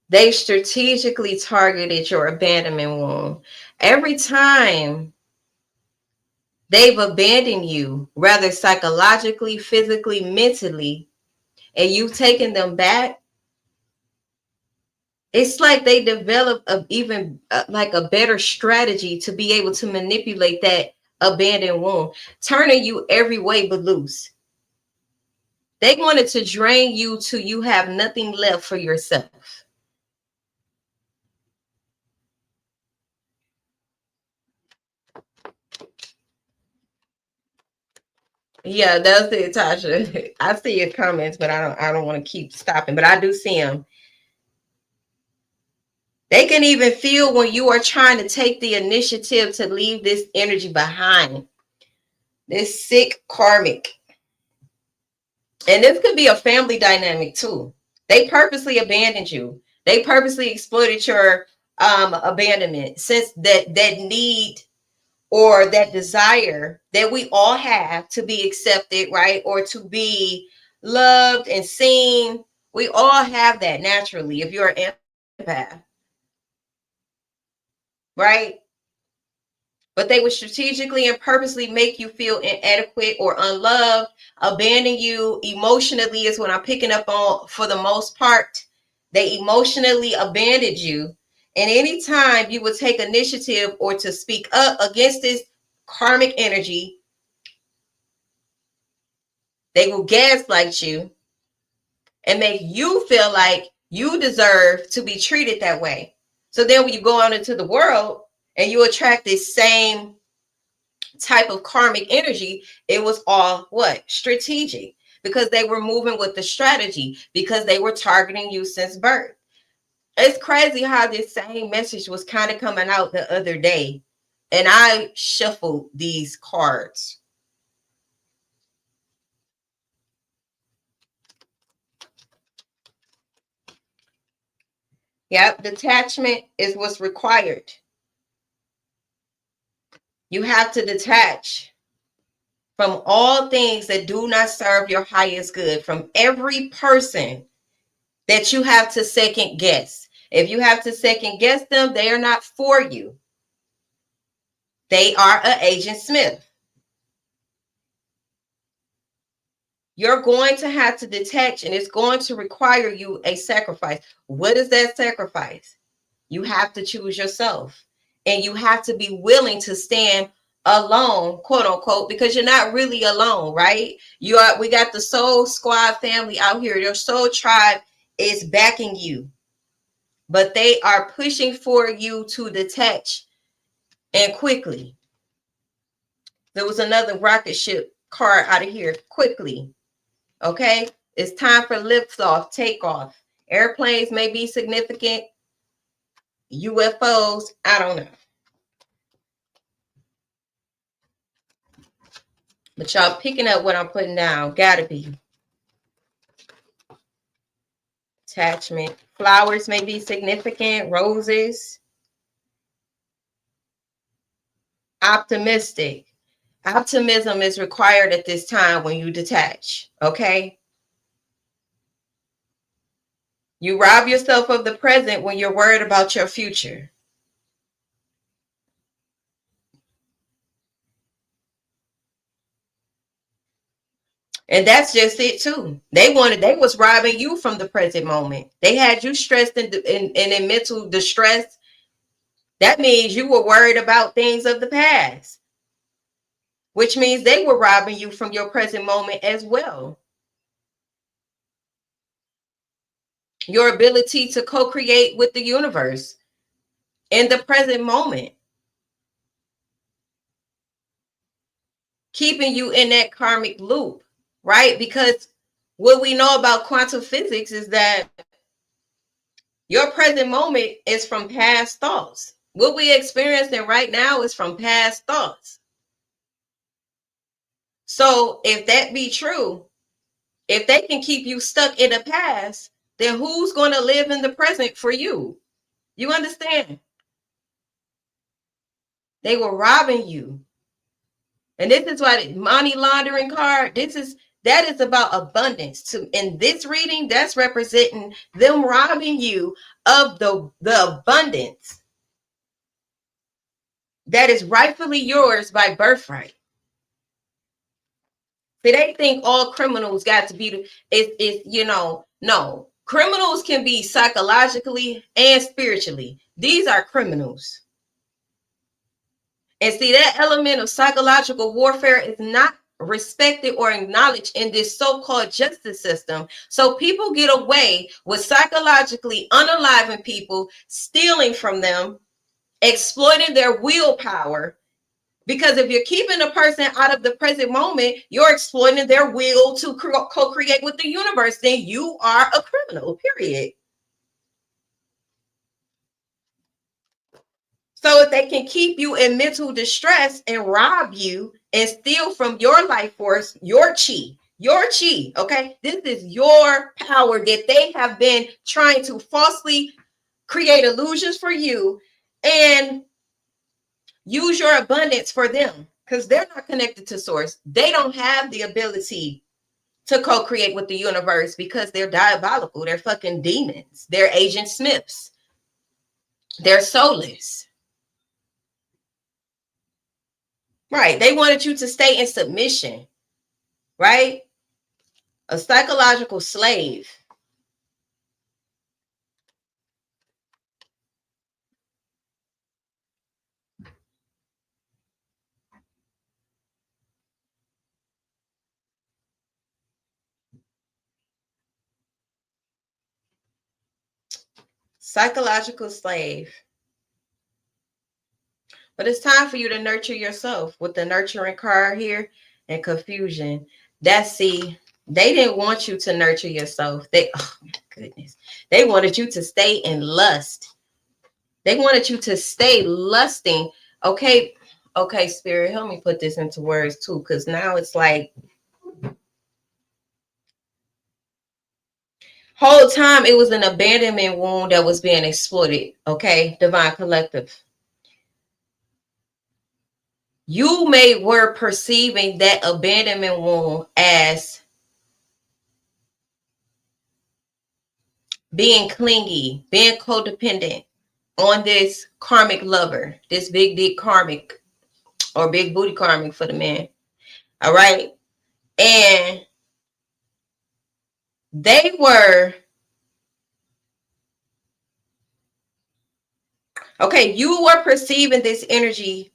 Speaker 1: They strategically targeted your abandonment wound. Every time they've abandoned you, rather psychologically, physically, mentally, and you've taken them back, it's like they develop like a better strategy to be able to manipulate that abandoned wound, turning you every way but loose. They wanted to drain you till you have nothing left for yourself. Yeah, that's it, Tasha. I see your comments, but I don't want to keep stopping, but I do see them. They can even feel when you are trying to take the initiative to leave this energy behind. This sick karmic. And this could be a family dynamic too. They purposely abandoned you. They purposely exploited your abandonment, since that need or that desire that we all have to be accepted, right? Or to be loved and seen. We all have that naturally if you're an empath, right? But they would strategically and purposely make you feel inadequate or unloved, abandon you emotionally is what I'm picking up on for the most part. They emotionally abandoned you. And anytime you would take initiative or to speak up against this karmic energy, they will gaslight you and make you feel like you deserve to be treated that way. So then when you go out into the world and you attract this same type of karmic energy, it was all what? Strategic, because they were moving with the strategy, because they were targeting you since birth. It's crazy how this same message was kind of coming out the other day, and I shuffled these cards. Yep, detachment is what's required. You have to detach from all things that do not serve your highest good, from every person that you have to second guess. If you have to second guess them, they are not for you. They are an Agent Smith. You're going to have to detach, and it's going to require you a sacrifice. What is that sacrifice? You have to choose yourself, and you have to be willing to stand alone, quote unquote, because you're not really alone, right? We got the soul squad family out here. Your soul tribe is backing you, but they are pushing for you to detach, and quickly. There was another rocket ship card out of here. Quickly. Okay? It's time for liftoff, takeoff. Airplanes may be significant. UFOs, I don't know. But y'all picking up what I'm putting down. Gotta be. Attachment. Flowers may be significant. Roses. Optimistic. Optimism is required at this time when you detach. Okay? You rob yourself of the present when you're worried about your future. And that's just it too. They was robbing you from the present moment. They had you stressed and in mental distress. That means you were worried about things of the past, which means they were robbing you from your present moment as well. Your ability to co-create with the universe in the present moment, keeping you in that karmic loop, right? Because what we know about quantum physics is that your present moment is from past thoughts. What we're experiencing right now is from past thoughts. So if that be true, if they can keep you stuck in the past, then who's going to live in the present for you? You understand? They were robbing you. And this is why the money laundering card, that is about abundance. In this reading, that's representing them robbing you of the abundance that is rightfully yours by birthright. See, they think all criminals got to be no. Criminals can be psychologically and spiritually. These are criminals. And see, that element of psychological warfare is not respected or acknowledged in this so-called justice system. So people get away with psychologically unaliving people, stealing from them, exploiting their willpower. Because if you're keeping a person out of the present moment, you're exploiting their will to co-create with the universe. Then you are a criminal, period. So if they can keep you in mental distress and rob you and steal from your life force, your chi, okay? This is your power that they have been trying to falsely create illusions for you and use your abundance for them, because they're not connected to source. They don't have the ability to co-create with the universe because they're diabolical. They're fucking demons. They're Agent Smiths. They're soulless. Right. They wanted you to stay in submission. Right? A psychological slave. Psychological slave. But it's time for you to nurture yourself with the nurturing card here and confusion. They didn't want you to nurture yourself. Oh my goodness. They wanted you to stay in lust. They wanted you to stay lusting. Okay, Spirit, help me put this into words too, because now it's like whole time it was an abandonment wound that was being exploited. Okay, Divine Collective. You were perceiving that abandonment wound as being clingy, being codependent on this karmic lover, this big dick karmic or big booty karmic for the man. All right. And they were, okay, you were perceiving this energy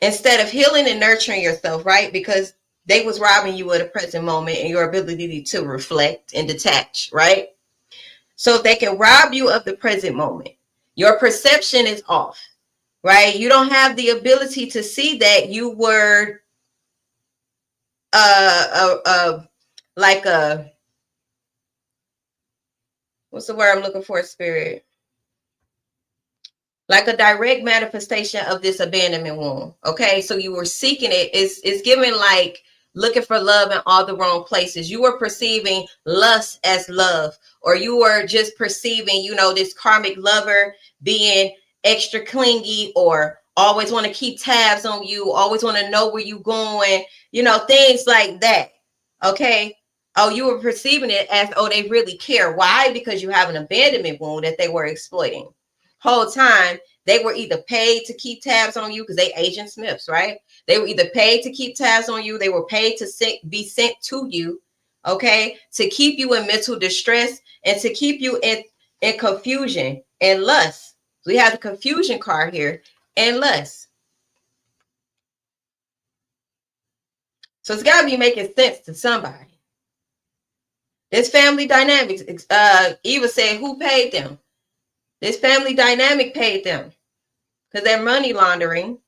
Speaker 1: instead of healing and nurturing yourself, right? Because they was robbing you of the present moment and your ability to reflect and detach, right? So if they can rob you of the present moment, your perception is off, right? You don't have the ability to see that you were like a, what's the word I'm looking for, spirit? Like a direct manifestation of this abandonment wound. Okay, so you were seeking it. It's given like looking for love in all the wrong places. You were perceiving lust as love, or you were just perceiving, you know, this karmic lover being extra clingy, or always want to keep tabs on you, always want to know where you going, you know, things like that. Okay. Oh, you were perceiving it as, oh, they really care. Why? Because you have an abandonment wound that they were exploiting. Whole time they were either paid to keep tabs on you, because they Agent Smiths, right? They were either paid to keep tabs on you, they were paid to be sent to you, okay, to keep you in mental distress and to keep you in confusion and lust. So we have the confusion card here, and lust. So it's got to be making sense to somebody. This family dynamics, Eva said, who paid them? This family dynamic paid them, because they're money laundering.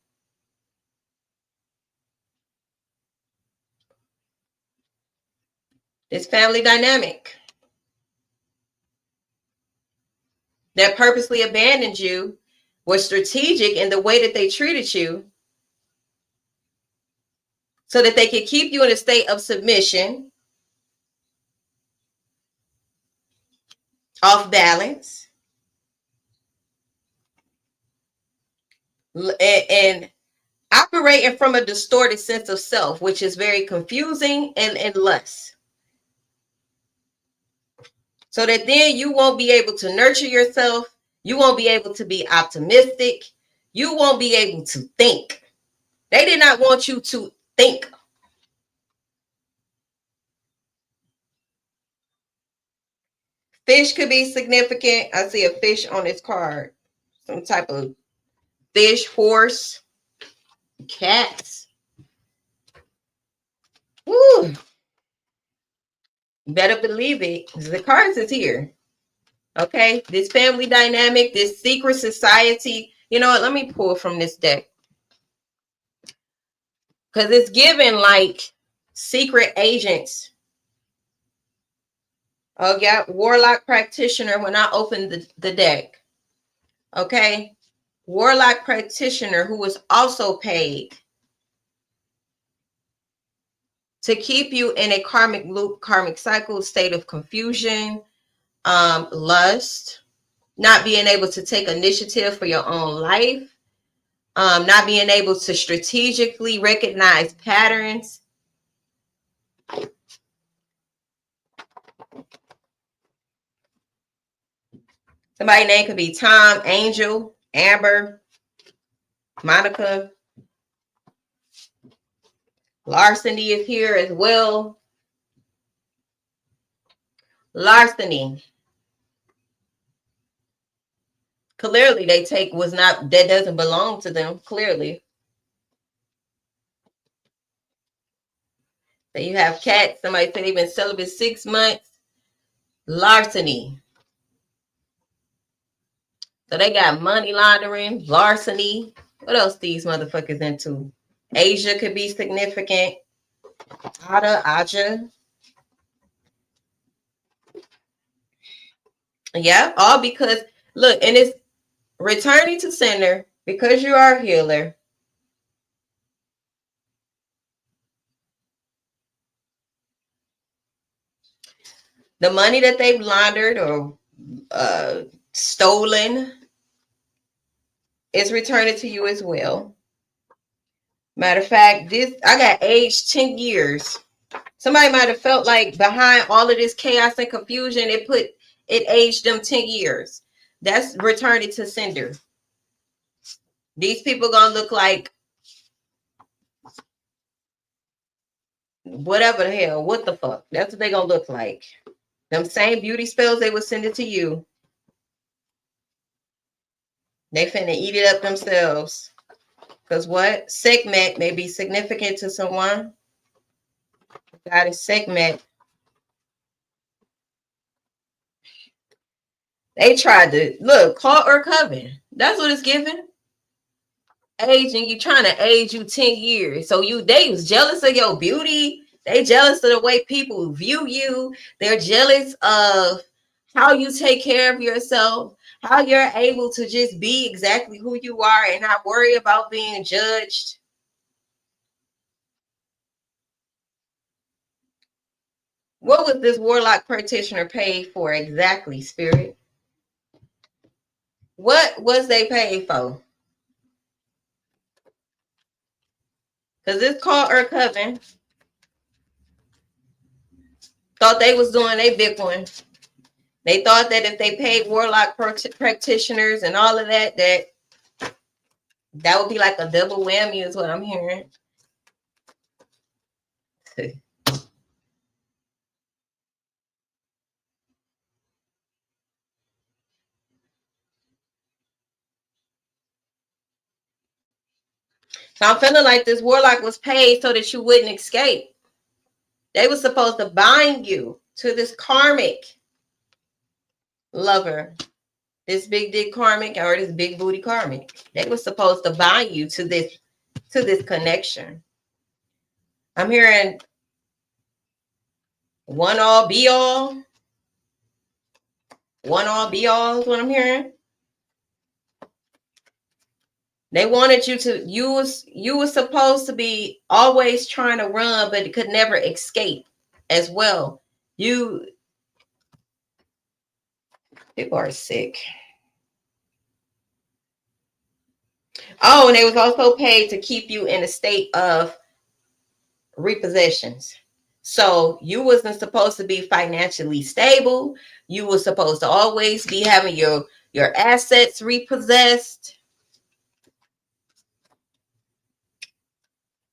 Speaker 1: This family dynamic that purposely abandoned you was strategic in the way that they treated you, so that they could keep you in a state of submission, off balance, and operating from a distorted sense of self, which is very confusing and lust. So that then you won't be able to nurture yourself. You won't be able to be optimistic. You won't be able to think. They did not want you to think. Fish could be significant. I see a fish on this card. Some type of fish, horse, cats. Woo. Better believe it. The cards is here. Okay. This family dynamic, this secret society. You know what? Let me pull from this deck, because it's given like secret agents. Oh, yeah. Warlock practitioner when I opened the deck. Okay. Warlock practitioner who was also paid to keep you in a karmic loop, karmic cycle, state of confusion, lust, not being able to take initiative for your own life, not being able to strategically recognize patterns. Somebody's name could be Tom, Angel, Amber, Monica. Larceny is here as well. Larceny. Clearly they take was not, that doesn't belong to them, clearly. So you have cats. Somebody said they've been celibate 6 months. Larceny. So they got money laundering, larceny. What else these motherfuckers into? Asia could be significant. Aja. Yeah, all because, look, and it's returning to center because you are a healer. The money that they've laundered or stolen is returning to you as well. Matter of fact, this, I got aged 10 years. Somebody might have felt like behind all of this chaos and confusion, it aged them 10 years. That's returning to sender. These people gonna look like whatever the hell, what the fuck. That's what they gonna look like. Them same beauty spells they would send it to you. They finna eat it up themselves. Because what? Sekhmet may be significant to someone. God is Sekhmet. They tried to look, call or coven. That's what it's given. Aging, you trying to age you 10 years. So they was jealous of your beauty. They jealous of the way people view you. They're jealous of how you take care of yourself, how you're able to just be exactly who you are and not worry about being judged. What was this warlock practitioner paid for exactly, Spirit? What was they paid for? Because this called Earth Coven thought they was doing a big one. They thought that if they paid warlock practitioners and all of that, that would be like a double whammy is what I'm hearing. So I'm feeling like this warlock was paid so that you wouldn't escape. They were supposed to bind you to this karmic lover, this big dick karmic or this big booty karmic. They were supposed to bind you to this connection. I'm hearing one all be all. One all be all is what I'm hearing. They wanted you to, you was supposed to be always trying to run, but could never escape as well. People are sick. Oh, and they was also paid to keep you in a state of repossessions. So you wasn't supposed to be financially stable. You were supposed to always be having your assets repossessed.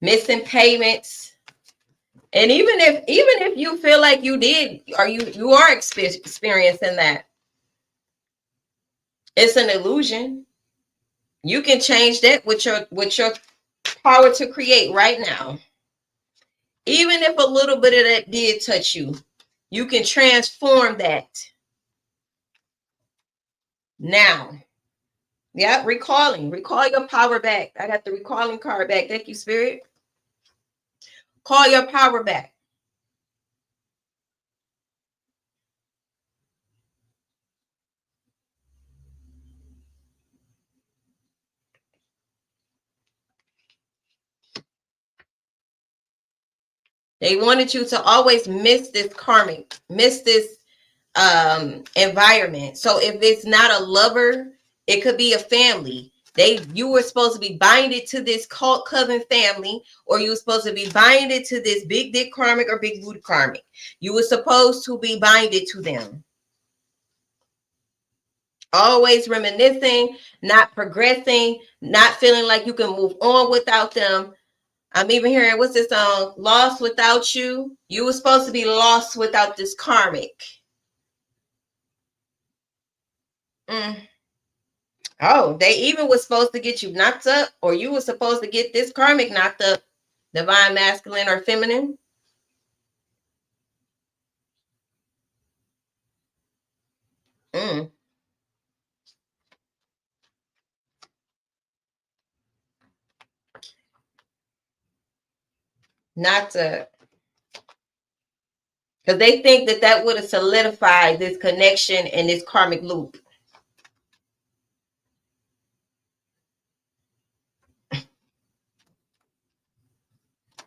Speaker 1: Missing payments. And even if you feel like you did, or you are experiencing that, it's an illusion. You can change that with your power to create right now. Even if a little bit of that did touch you, you can transform that now. Yeah, recall your power back. I got the recalling card back. Thank you, Spirit. Call your power back. They wanted you to always miss this environment. So if it's not a lover, it could be a family. You were supposed to be binded to this cult coven family, or you were supposed to be binded to this big dick karmic or big booty karmic. You were supposed to be binded to them. Always reminiscing, not progressing, not feeling like you can move on without them. I'm even hearing, what's this song? Lost Without You. You were supposed to be lost without this karmic. Oh, they even was supposed to get you knocked up, or you were supposed to get this karmic knocked up, divine masculine or feminine. Not to, because they think that would have solidified this connection and this karmic loop.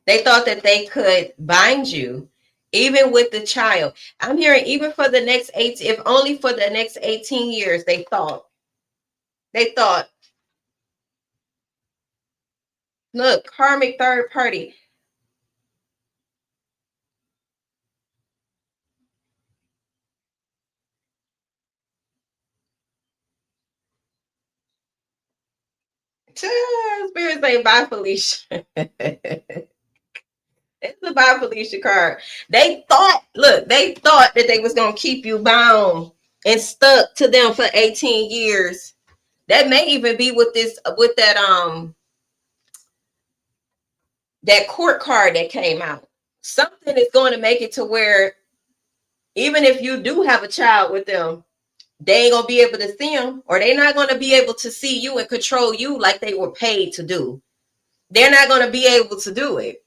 Speaker 1: They thought that they could bind you, even with the child. I'm hearing even for the next 18, if only for the next 18 years, they thought. Look, karmic third party. Spirit say bye, Felicia. It's a bye, Felicia card. They thought that they was gonna keep you bound and stuck to them for 18 years. That may even be with that that court card that came out. Something is going to make it to where even if you do have a child with them, they ain't gonna be able to see them, or they're not gonna be able to see you and control you like they were paid to do. They're not gonna be able to do it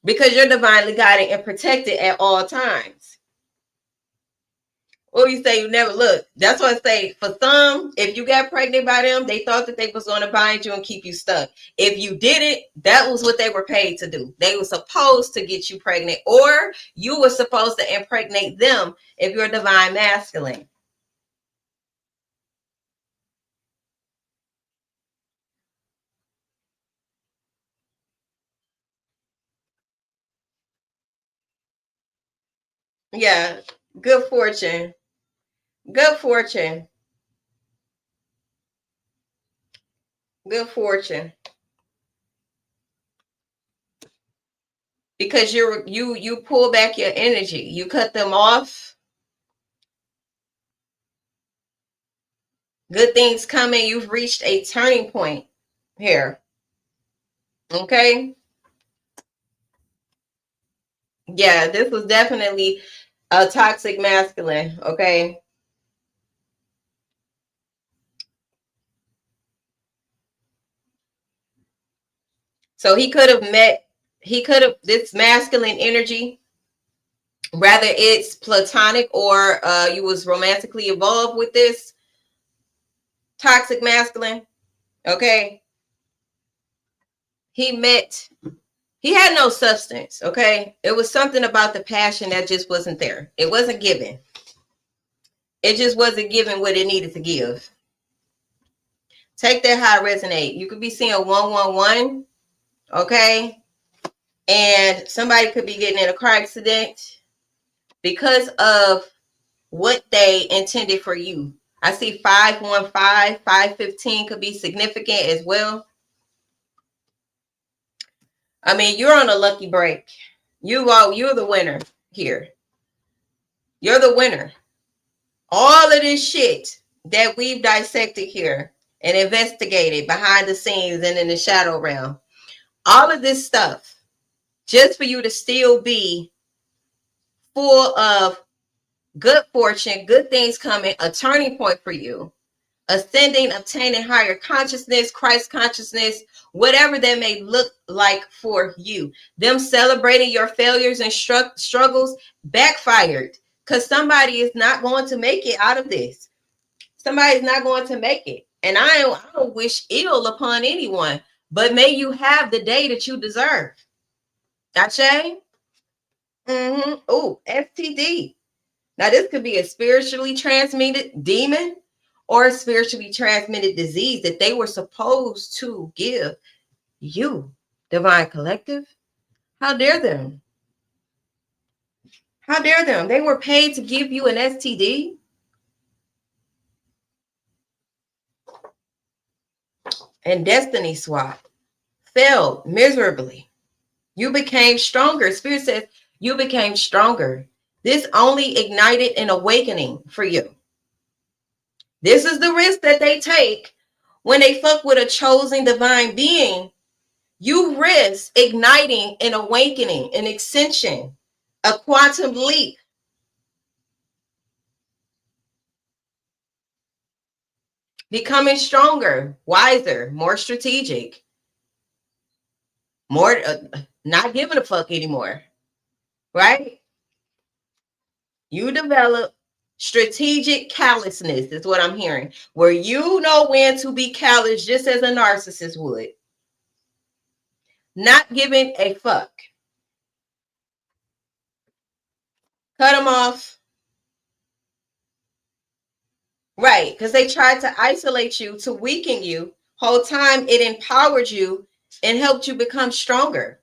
Speaker 1: because you're divinely guided and protected at all times. Or you say you never look. That's what I say. For some, if you got pregnant by them, they thought that they was going to bind you and keep you stuck. If you did it, that was what they were paid to do. They were supposed to get you pregnant, or you were supposed to impregnate them if you're divine masculine. Yeah, good fortune. Good fortune. Good fortune. Because you pull back your energy. You cut them off. Good things coming. You've reached a turning point here. Okay? Yeah, this was definitely a toxic masculine, okay? So he could have this masculine energy, whether it's platonic or you was romantically involved with this toxic masculine, okay? He had no substance, okay? It was something about the passion that just wasn't there. It wasn't given. It just wasn't given what it needed to give. Take that how it resonate. You could be seeing 111, okay? And somebody could be getting in a car accident because of what they intended for you. I see 515, 515 could be significant as well. I mean, you're on a lucky break. You're the winner here. You're the winner. All of this shit that we've dissected here and investigated behind the scenes and in the shadow realm, all of this stuff, just for you to still be full of good fortune, good things coming, a turning point for you, ascending, obtaining higher consciousness, Christ consciousness, whatever that may look like for you. Them celebrating your failures and struggles backfired because somebody is not going to make it out of this. Somebody's not going to make it. And I don't wish ill upon anyone, but may you have the day that you deserve. Gotcha? Oh, STD. Now, this could be a spiritually transmitted demon or a spiritually transmitted disease that they were supposed to give you, Divine Collective. How dare them? How dare them? They were paid to give you an STD. And Destiny Swap failed miserably. You became stronger. Spirit says you became stronger. This only ignited an awakening for you. This is the risk that they take when they fuck with a chosen divine being. You risk igniting an awakening, an ascension, a quantum leap. Becoming stronger, wiser, more strategic, more not giving a fuck anymore, right? You develop strategic callousness, is what I'm hearing, where you know when to be callous just as a narcissist would. Not giving a fuck. Cut them off. Right, because they tried to isolate you, to weaken you. Whole time it empowered you and helped you become stronger.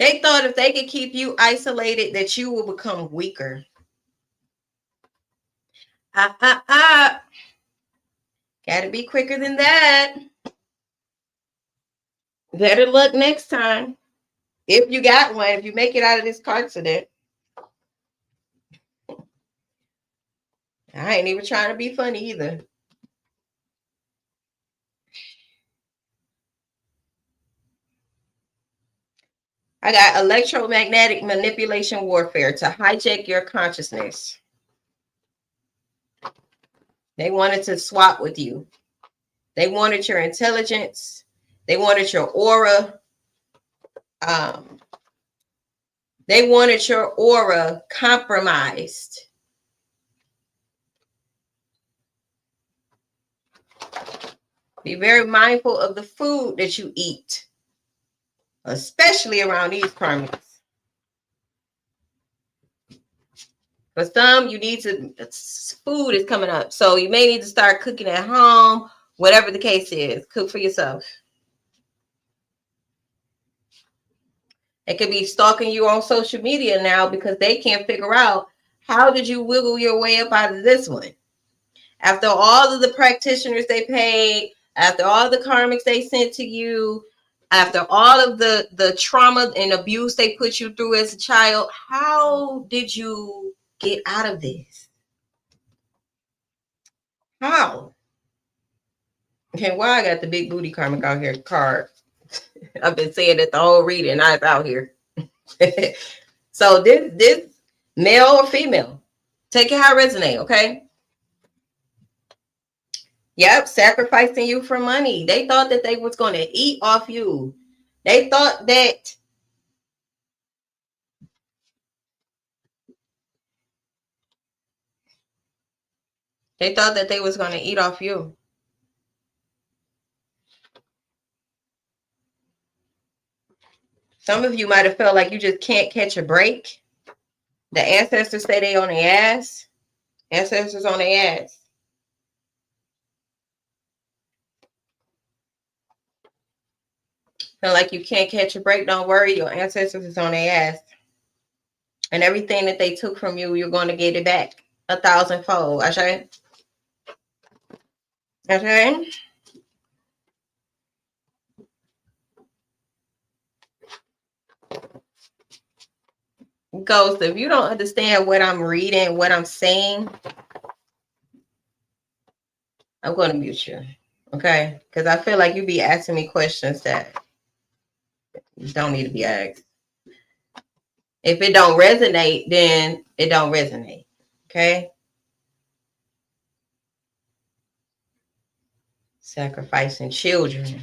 Speaker 1: They thought if they could keep you isolated that you will become weaker. Gotta be quicker than that. Better luck next time. If you got one, if you make it out of this car accident. I ain't even trying to be funny either. I got electromagnetic manipulation warfare to hijack your consciousness. They wanted to swap with you. They wanted your intelligence. They wanted your aura. They wanted your aura compromised. Be very mindful of the food that you eat, especially around these karmics. For some, you need to, food is coming up. So you may need to start cooking at home, whatever the case is. Cook for yourself. They could be stalking you on social media now because they can't figure out how did you wiggle your way up out of this one. After all of the practitioners they paid, after all the karmics they sent to you, after all of the trauma and abuse they put you through as a child, how did you get out of this? How? Okay, why I got the big booty karmic out here card? I've been saying it the whole reading. I was out here. So this male or female, take it how it resonates, okay? Yep, sacrificing you for money. They thought that they was going to eat off you. They thought that they was going to eat off you. Some of you might have felt like you just can't catch a break. The ancestors say they on their ass. Ancestors on their ass. Feel like you can't catch a break. Don't worry, your ancestors is on their ass. And everything that they took from you, you're going to get it back 1,000-fold. Okay? Okay? Ghost, if you don't understand what I'm reading, what I'm saying, I'm going to mute you. Okay? Because I feel like you be asking me questions that don't need to be asked. If it don't resonate, then it don't resonate. Okay? Sacrificing children.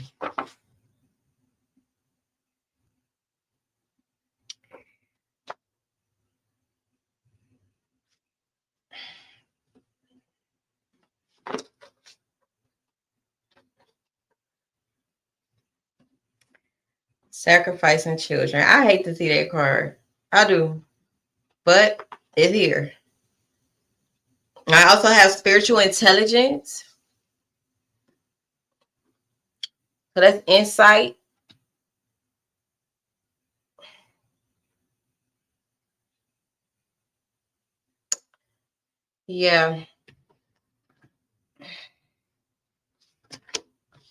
Speaker 1: Sacrificing children. I hate to see that card. I do. But it's here. I also have spiritual intelligence. So that's insight. Yeah.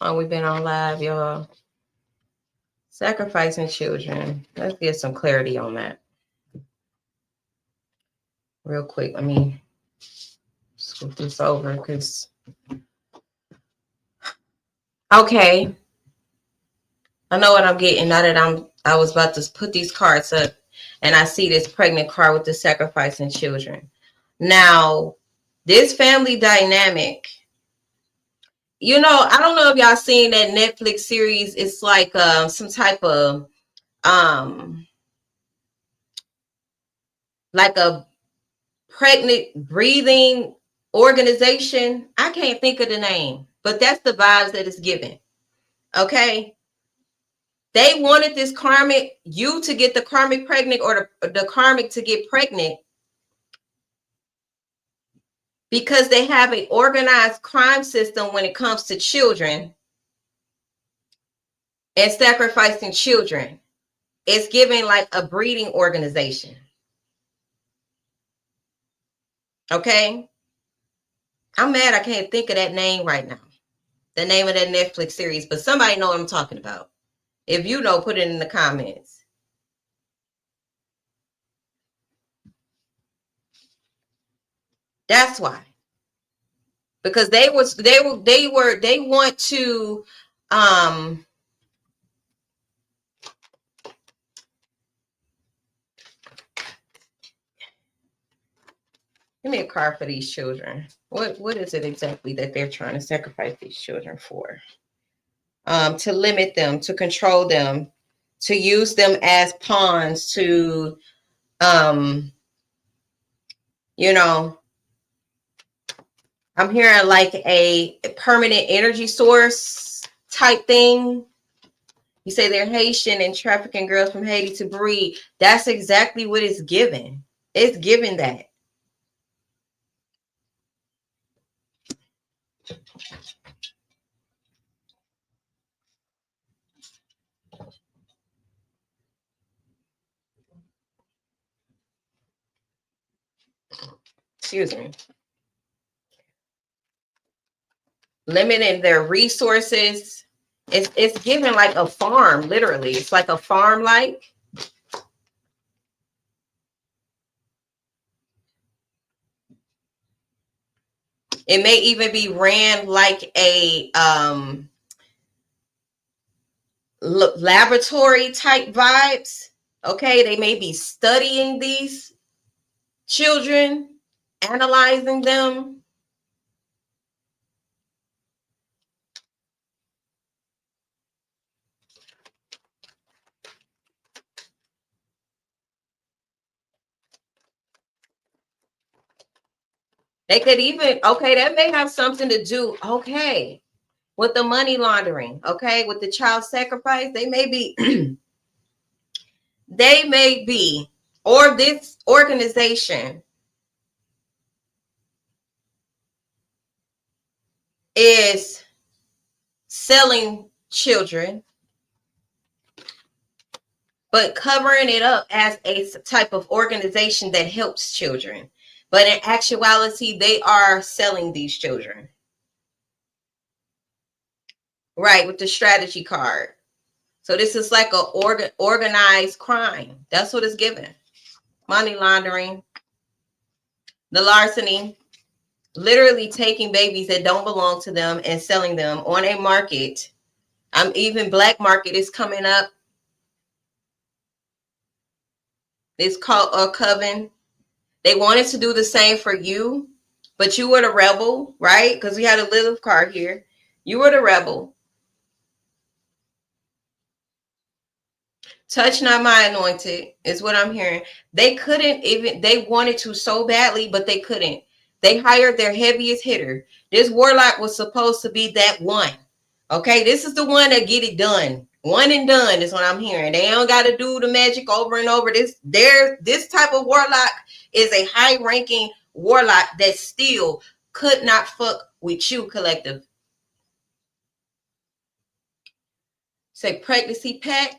Speaker 1: Oh, we've been on live, y'all. Sacrificing children. Let's get some clarity on that. Real quick. Let me scoop this over because. Okay. I know what I'm getting now that I was about to put these cards up and I see this pregnant card with the sacrificing children. Now, this family dynamic, you know, I don't know if y'all seen that Netflix series. It's like some type of like a pregnant breathing organization. I can't think of the name, but that's the vibes that it's giving. Okay. They wanted this karmic, you to get the karmic pregnant or the karmic to get pregnant because they have an organized crime system when it comes to children and sacrificing children. It's giving like a breeding organization. Okay? I'm mad I can't think of that name right now. The name of that Netflix series, but somebody know what I'm talking about. If you know, put it in the comments. That's why. Because they want to Give me a card for these children. What is it exactly that they're trying to sacrifice these children for? To limit them, to control them, to use them as pawns to, you know, I'm hearing like a permanent energy source type thing. You say they're Haitian and trafficking girls from Haiti to breed. That's exactly what it's giving. It's giving that. Excuse me. Limiting their resources. It's given like a farm, literally. It's like a farm like. It may even be ran like a laboratory type vibes. Okay, they may be studying these children, analyzing them. They could even, okay, that may have something to do, okay, with the money laundering, okay, with the child sacrifice. They may be, they may be, or this organization is selling children, but covering it up as a type of organization that helps children. But in actuality, they are selling these children. Right, with the strategy card. So this is like a organized crime. That's what it's given. Money laundering, the larceny, literally taking babies that don't belong to them and selling them on a market. Even black market is coming up. It's called a coven. They wanted to do the same for you, but you were the rebel, right? Because we had a little card here. You were the rebel. Touch not my anointed is what I'm hearing. They couldn't even, they wanted to so badly, but they couldn't. They hired their heaviest hitter. This warlock was supposed to be that one. Okay, this is the one that get it done. One and done is what I'm hearing. They don't got to do the magic over and over. This type of warlock is a high-ranking warlock that still could not fuck with you, collective. Say pregnancy pact.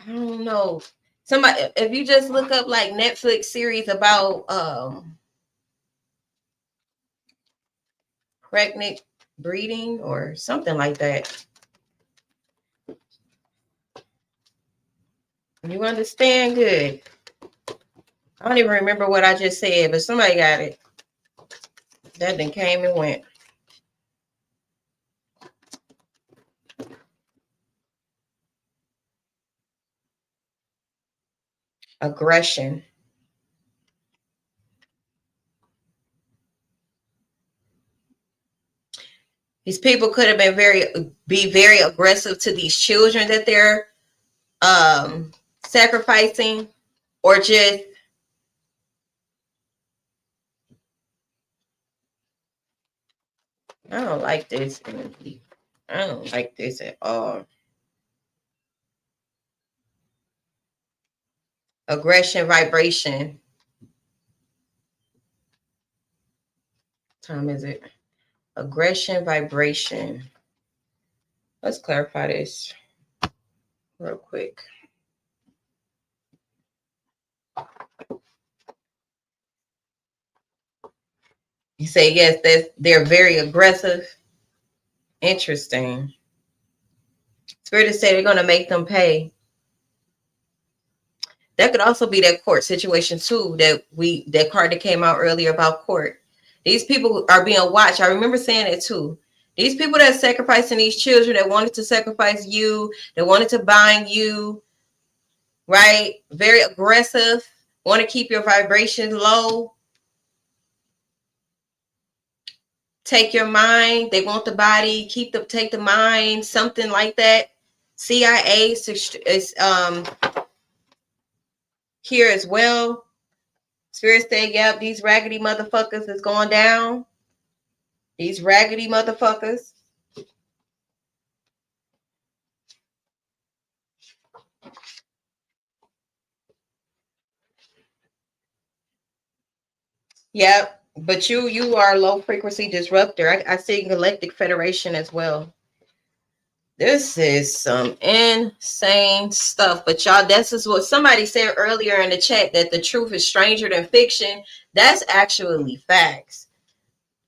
Speaker 1: I don't know. Somebody, if you just look up like Netflix series about pregnant breeding or something like that, you understand good. I don't even remember what I just said, but somebody got it. That then came and went. Aggression. These people could have been very aggressive to these children that they're sacrificing, or just I don't like this energy. I don't like this at all. Aggression, vibration. What time is it? Aggression, vibration. Let's clarify this real quick. You say yes, they're very aggressive. Interesting. Spirit say they're gonna make them pay. That could also be that court situation too. That card that came out earlier about court. These people are being watched. I remember saying it too. These people that are sacrificing these children, that wanted to sacrifice you, that wanted to bind you, right? Very aggressive. Want to keep your vibrations low. take your mind. They want the body, take the mind, something like that. CIA is here as well. Spirit say, yep, these raggedy motherfuckers is going down. These raggedy motherfuckers. Yep, but you are a low frequency disruptor. I see Galactic Federation as well. This is some insane stuff. But y'all, this is what somebody said earlier in the chat, that the truth is stranger than fiction. That's actually facts.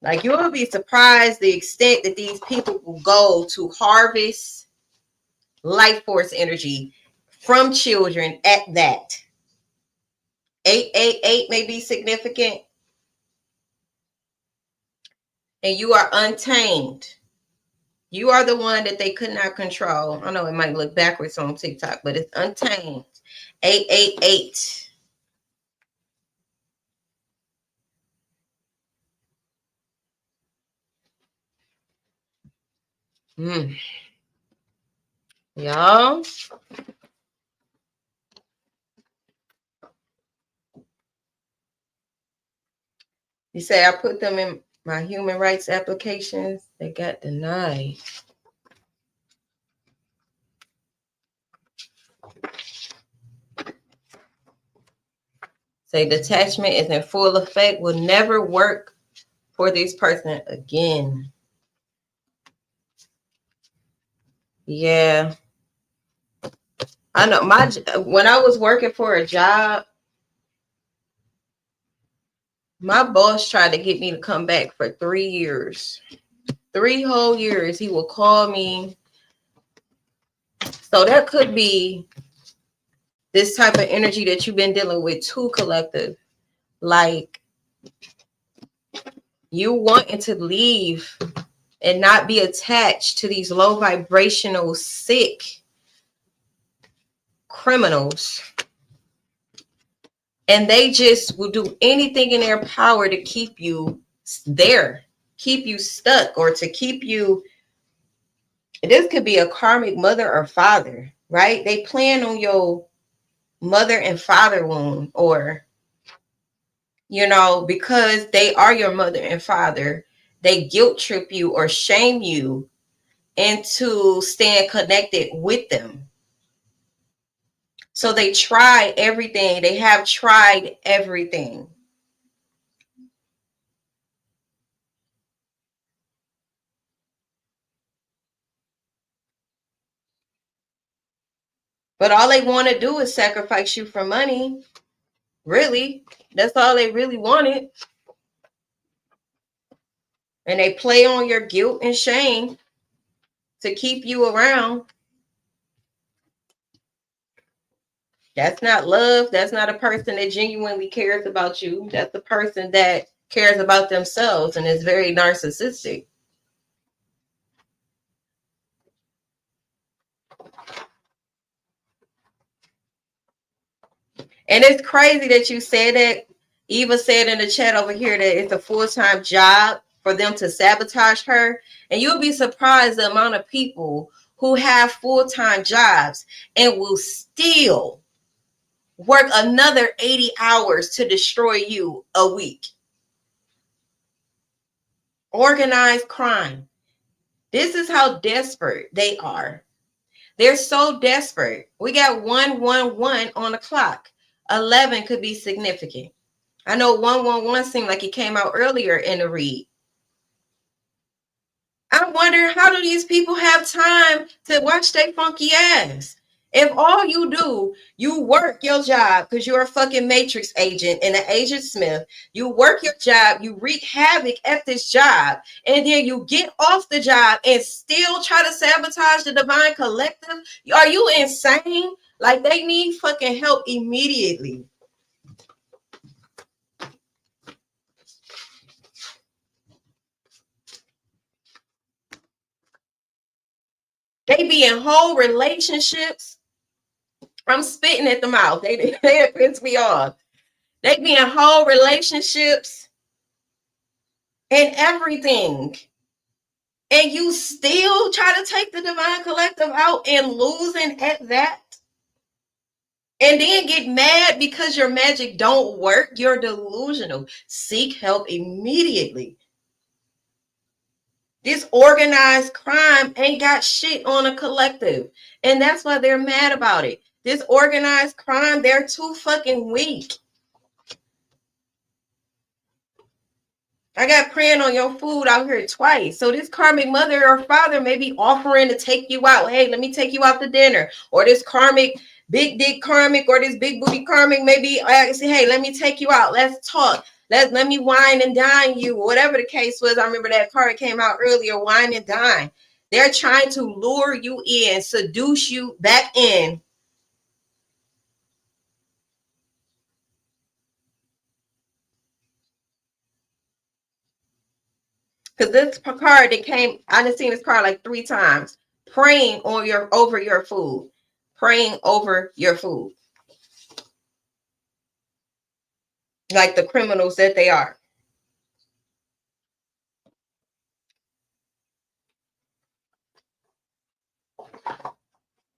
Speaker 1: Like, you will be surprised the extent that these people will go to harvest life force energy from children at that. 888 may be significant. And you are untamed. You are the one that they could not control. I know it might look backwards on TikTok, but it's untamed. 888. Y'all. You say I put them in my human rights applications. They got denied. Say detachment is in full effect, will never work for this person again. Yeah. I know when I was working for a job, my boss tried to get me to come back for 3 years. 3 whole years. He will call me. So that could be this type of energy that you've been dealing with too, collective. Like, you wanting to leave and not be attached to these low vibrational, sick criminals. And they just will do anything in their power to keep you there, keep you stuck, or to keep you. This could be a karmic mother or father, right? They plan on your mother and father wound, or, you know, because they are your mother and father, they guilt trip you or shame you into staying connected with them. So they try everything. They have tried everything. But all they want to do is sacrifice you for money. Really, that's all they really wanted. And they play on your guilt and shame to keep you around. That's not love. That's not a person that genuinely cares about you. That's the person that cares about themselves and is very narcissistic. And it's crazy that you said that. Eva said in the chat over here that it's a full-time job for them to sabotage her. And you'll be surprised the amount of people who have full-time jobs and will still work another 80 hours to destroy you a week. Organized crime. This is how desperate they are. They're so desperate. We got 111 on the clock. 11 could be significant. I know 111 seemed like it came out earlier in the read. I wonder, how do these people have time to watch their funky ass? If all you do, you work your job because you're a fucking Matrix agent and an Agent Smith. You work your job, you wreak havoc at this job, and then you get off the job and still try to sabotage the Divine Collective. Are you insane? Like, they need fucking help immediately. They be in whole relationships. I'm spitting at the mouth. They piss me off. They be in whole relationships and everything. And you still try to take the divine collective out and losing at that. And then get mad because your magic don't work. You're delusional. Seek help immediately. This organized crime ain't got shit on a collective. And that's why they're mad about it. This organized crime, they're too fucking weak. I got praying on your food out here twice. So this karmic mother or father may be offering to take you out. Hey, let me take you out to dinner. Or this karmic, big dick karmic, or this big booty karmic may be say, hey, let me take you out. Let's talk. Let me wine and dine you. Whatever the case was. I remember that card came out earlier, wine and dine. They're trying to lure you in, seduce you back in. Because this card that came, I done seen this card like 3 times. Praying on over your food. Praying over your food. Like the criminals that they are.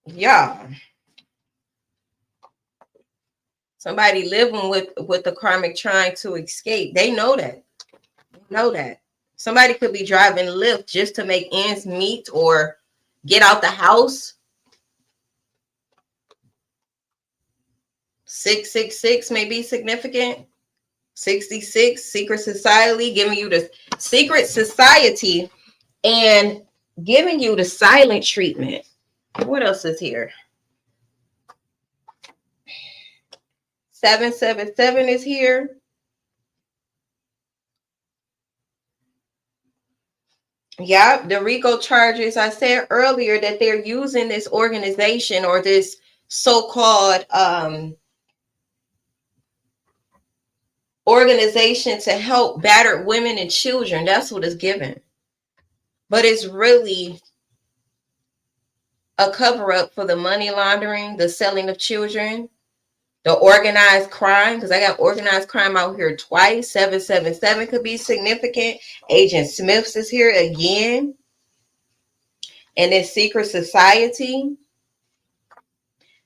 Speaker 1: Yeah. Somebody living with the karmic trying to escape. They know that. They know that. Somebody could be driving Lyft just to make ends meet or get out the house. 666 may be significant. 66, secret society, giving you the secret society and giving you the silent treatment. What else is here? 777 is here. Yeah, the RICO charges. I said earlier that they're using this organization or this so-called organization to help battered women and children. That's what it's given. But it's really a cover-up for the money laundering, the selling of children, the organized crime, because I got organized crime out here twice. 777 could be significant. Agent Smith's is here again. And this secret society.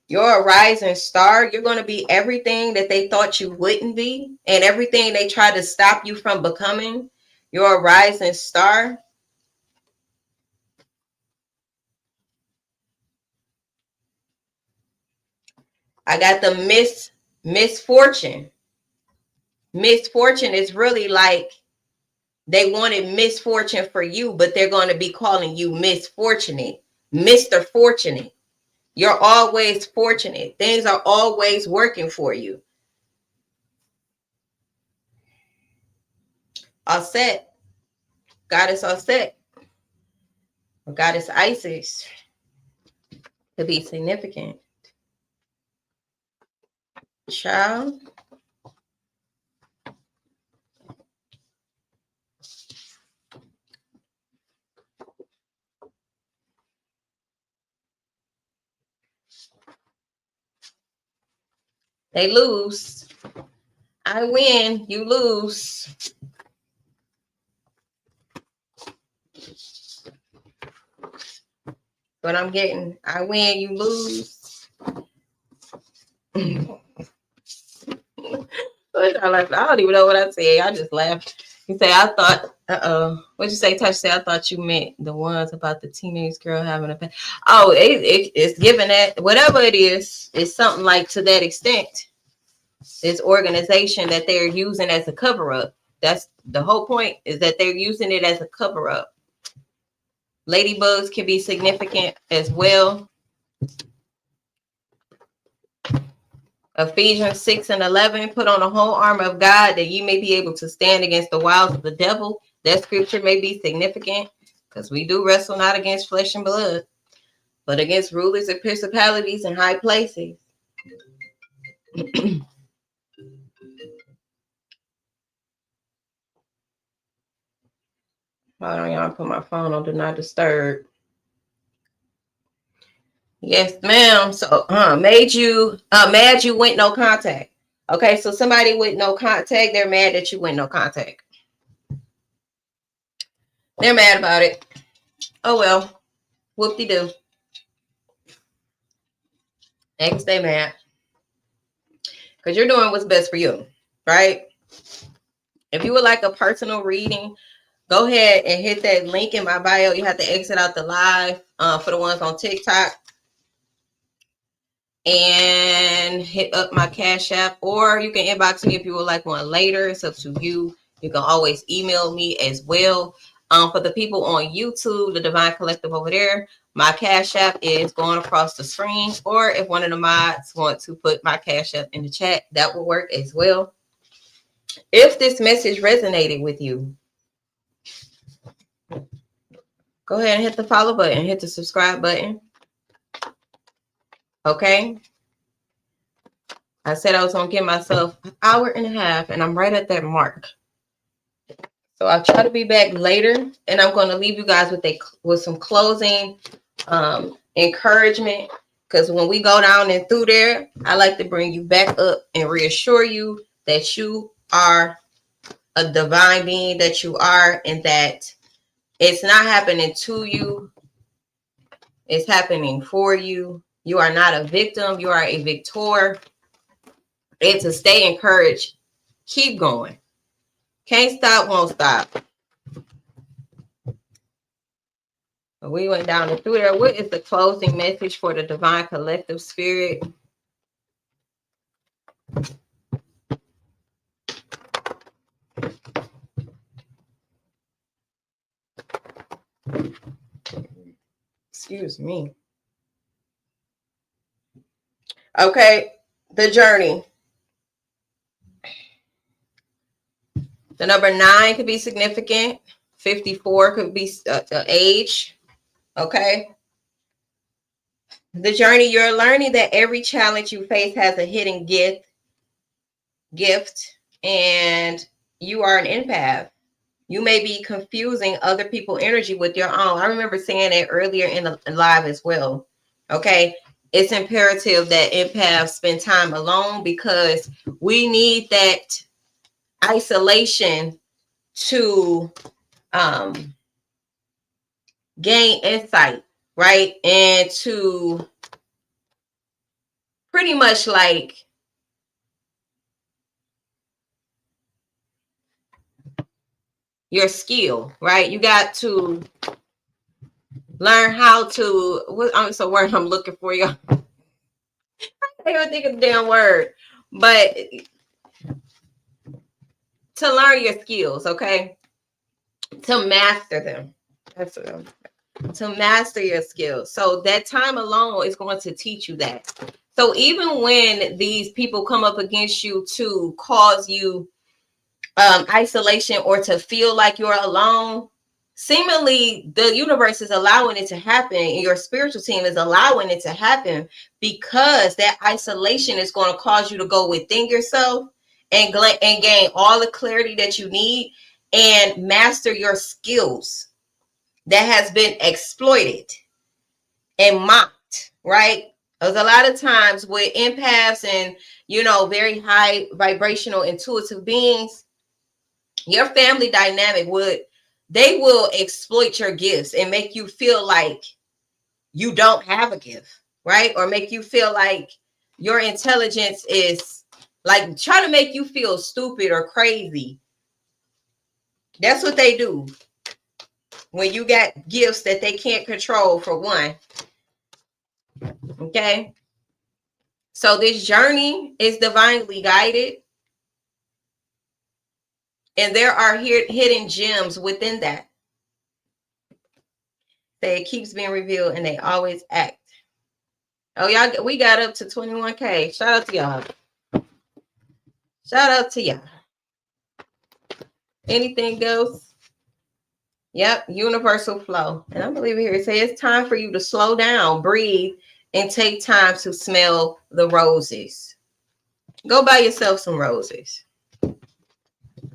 Speaker 1: You're a rising star. You're going to be everything that they thought you wouldn't be. And everything they tried to stop you from becoming. You're a rising star. I got the misfortune. Misfortune is really like they wanted misfortune for you, but they're going to be calling you misfortunate, Mr. Fortunate. You're always fortunate. Things are always working for you. Aset, Goddess Aset, or Goddess Isis could be significant. Child. They lose. I win, you lose. But I'm getting, I win, you lose. I don't even know what I said. I just laughed. You say, I thought, what'd you say, Touch? Say, I thought you meant the ones about the teenage girl having a pet. Oh, it's given that, whatever it is, it's something like to that extent. This organization that they're using as a cover-up. That's the whole point, is that they're using it as a cover-up. Ladybugs can be significant as well. Ephesians 6:11, put on the whole armor of God that you may be able to stand against the wiles of the devil. That scripture may be significant because we do wrestle not against flesh and blood, but against rulers and principalities in high places. Hold on, y'all. Put my phone on do not disturb. Yes, ma'am. So, mad you went no contact. Okay, so somebody with no contact, they're mad that you went no contact. They're mad about it. Oh well, whoop-de-doo. Next day mad. Because you're doing what's best for you, right? If you would like a personal reading, go ahead and hit that link in my bio. You have to exit out the live for the ones on TikTok. And hit up my Cash App, or you can inbox me if you would like one later. It's up to you. You can always email me as well. For the people on YouTube, the Divine Collective over there, my Cash App is going across the screen, or if one of the mods want to put my Cash App in the chat, that will work as well. If this message resonated with you, go ahead and hit the follow button, hit the subscribe button. Okay. I said I was going to give myself an hour and a half, and I'm right at that mark. So I'll try to be back later, and I'm going to leave you guys with some closing encouragement, because when we go down and through there, I like to bring you back up and reassure you that you are a divine being, that you are, and that it's not happening to you. It's happening for you. You are not a victim. You are a victor. And to stay encouraged, keep going. Can't stop, won't stop. We went down and through there. What is the closing message for the Divine Collective Spirit? Excuse me. Okay, the journey. The number 9 could be significant. 54 could be age. Okay. The journey, you're learning that every challenge you face has a hidden gift, and you are an empath. You may be confusing other people's energy with your own. I remember saying that earlier in the live as well. Okay. It's imperative that empaths spend time alone, because we need that isolation to gain insight, right? And to pretty much like your skill, right? You got to learn how to, I'm so word I'm looking for, y'all. I can't even think of the damn word, but to learn your skills, okay? To master them. That's what to master your skills. So that time alone is going to teach you that. So even when these people come up against you to cause you isolation or to feel like you're alone, seemingly the universe is allowing it to happen, and your spiritual team is allowing it to happen, because that isolation is going to cause you to go within yourself and gain all the clarity that you need and master your skills that has been exploited and mocked, right? There's a lot of times with empaths and, very high vibrational intuitive beings, your family dynamic they will exploit your gifts and make you feel like you don't have a gift, right? Or make you feel like your intelligence is like trying to make you feel stupid or crazy. That's what they do when you got gifts that they can't control, for one. Okay. So this journey is divinely guided, and there are hidden gems within that. It keeps being revealed, and they always act. Oh, y'all, we got up to 21K. Shout out to y'all. Shout out to y'all. Anything else? Yep, universal flow. And I believe here it says it's time for you to slow down, breathe, and take time to smell the roses. Go buy yourself some roses.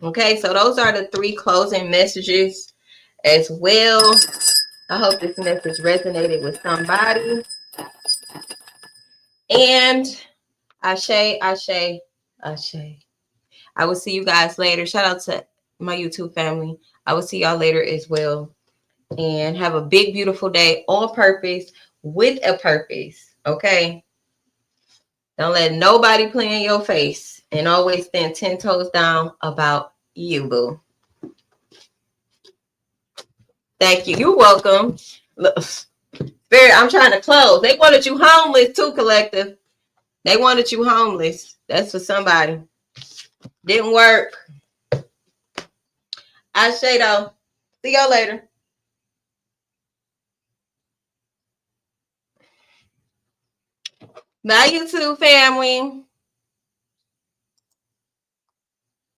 Speaker 1: Okay, so those are the 3 closing messages as well. I hope this message resonated with somebody. And Ashe, Ashe, Ashe. I will see you guys later. Shout out to my YouTube family. I will see y'all later as well. and have a big, beautiful day on purpose with a purpose. Okay. Don't let nobody play in your face and always stand 10 toes down about you, boo. Thank you. You're welcome. Look, Spirit, I'm trying to close. They wanted you homeless too, collective. They wanted you homeless. That's for somebody. Didn't work. I say though. See y'all later. Bye, YouTube family.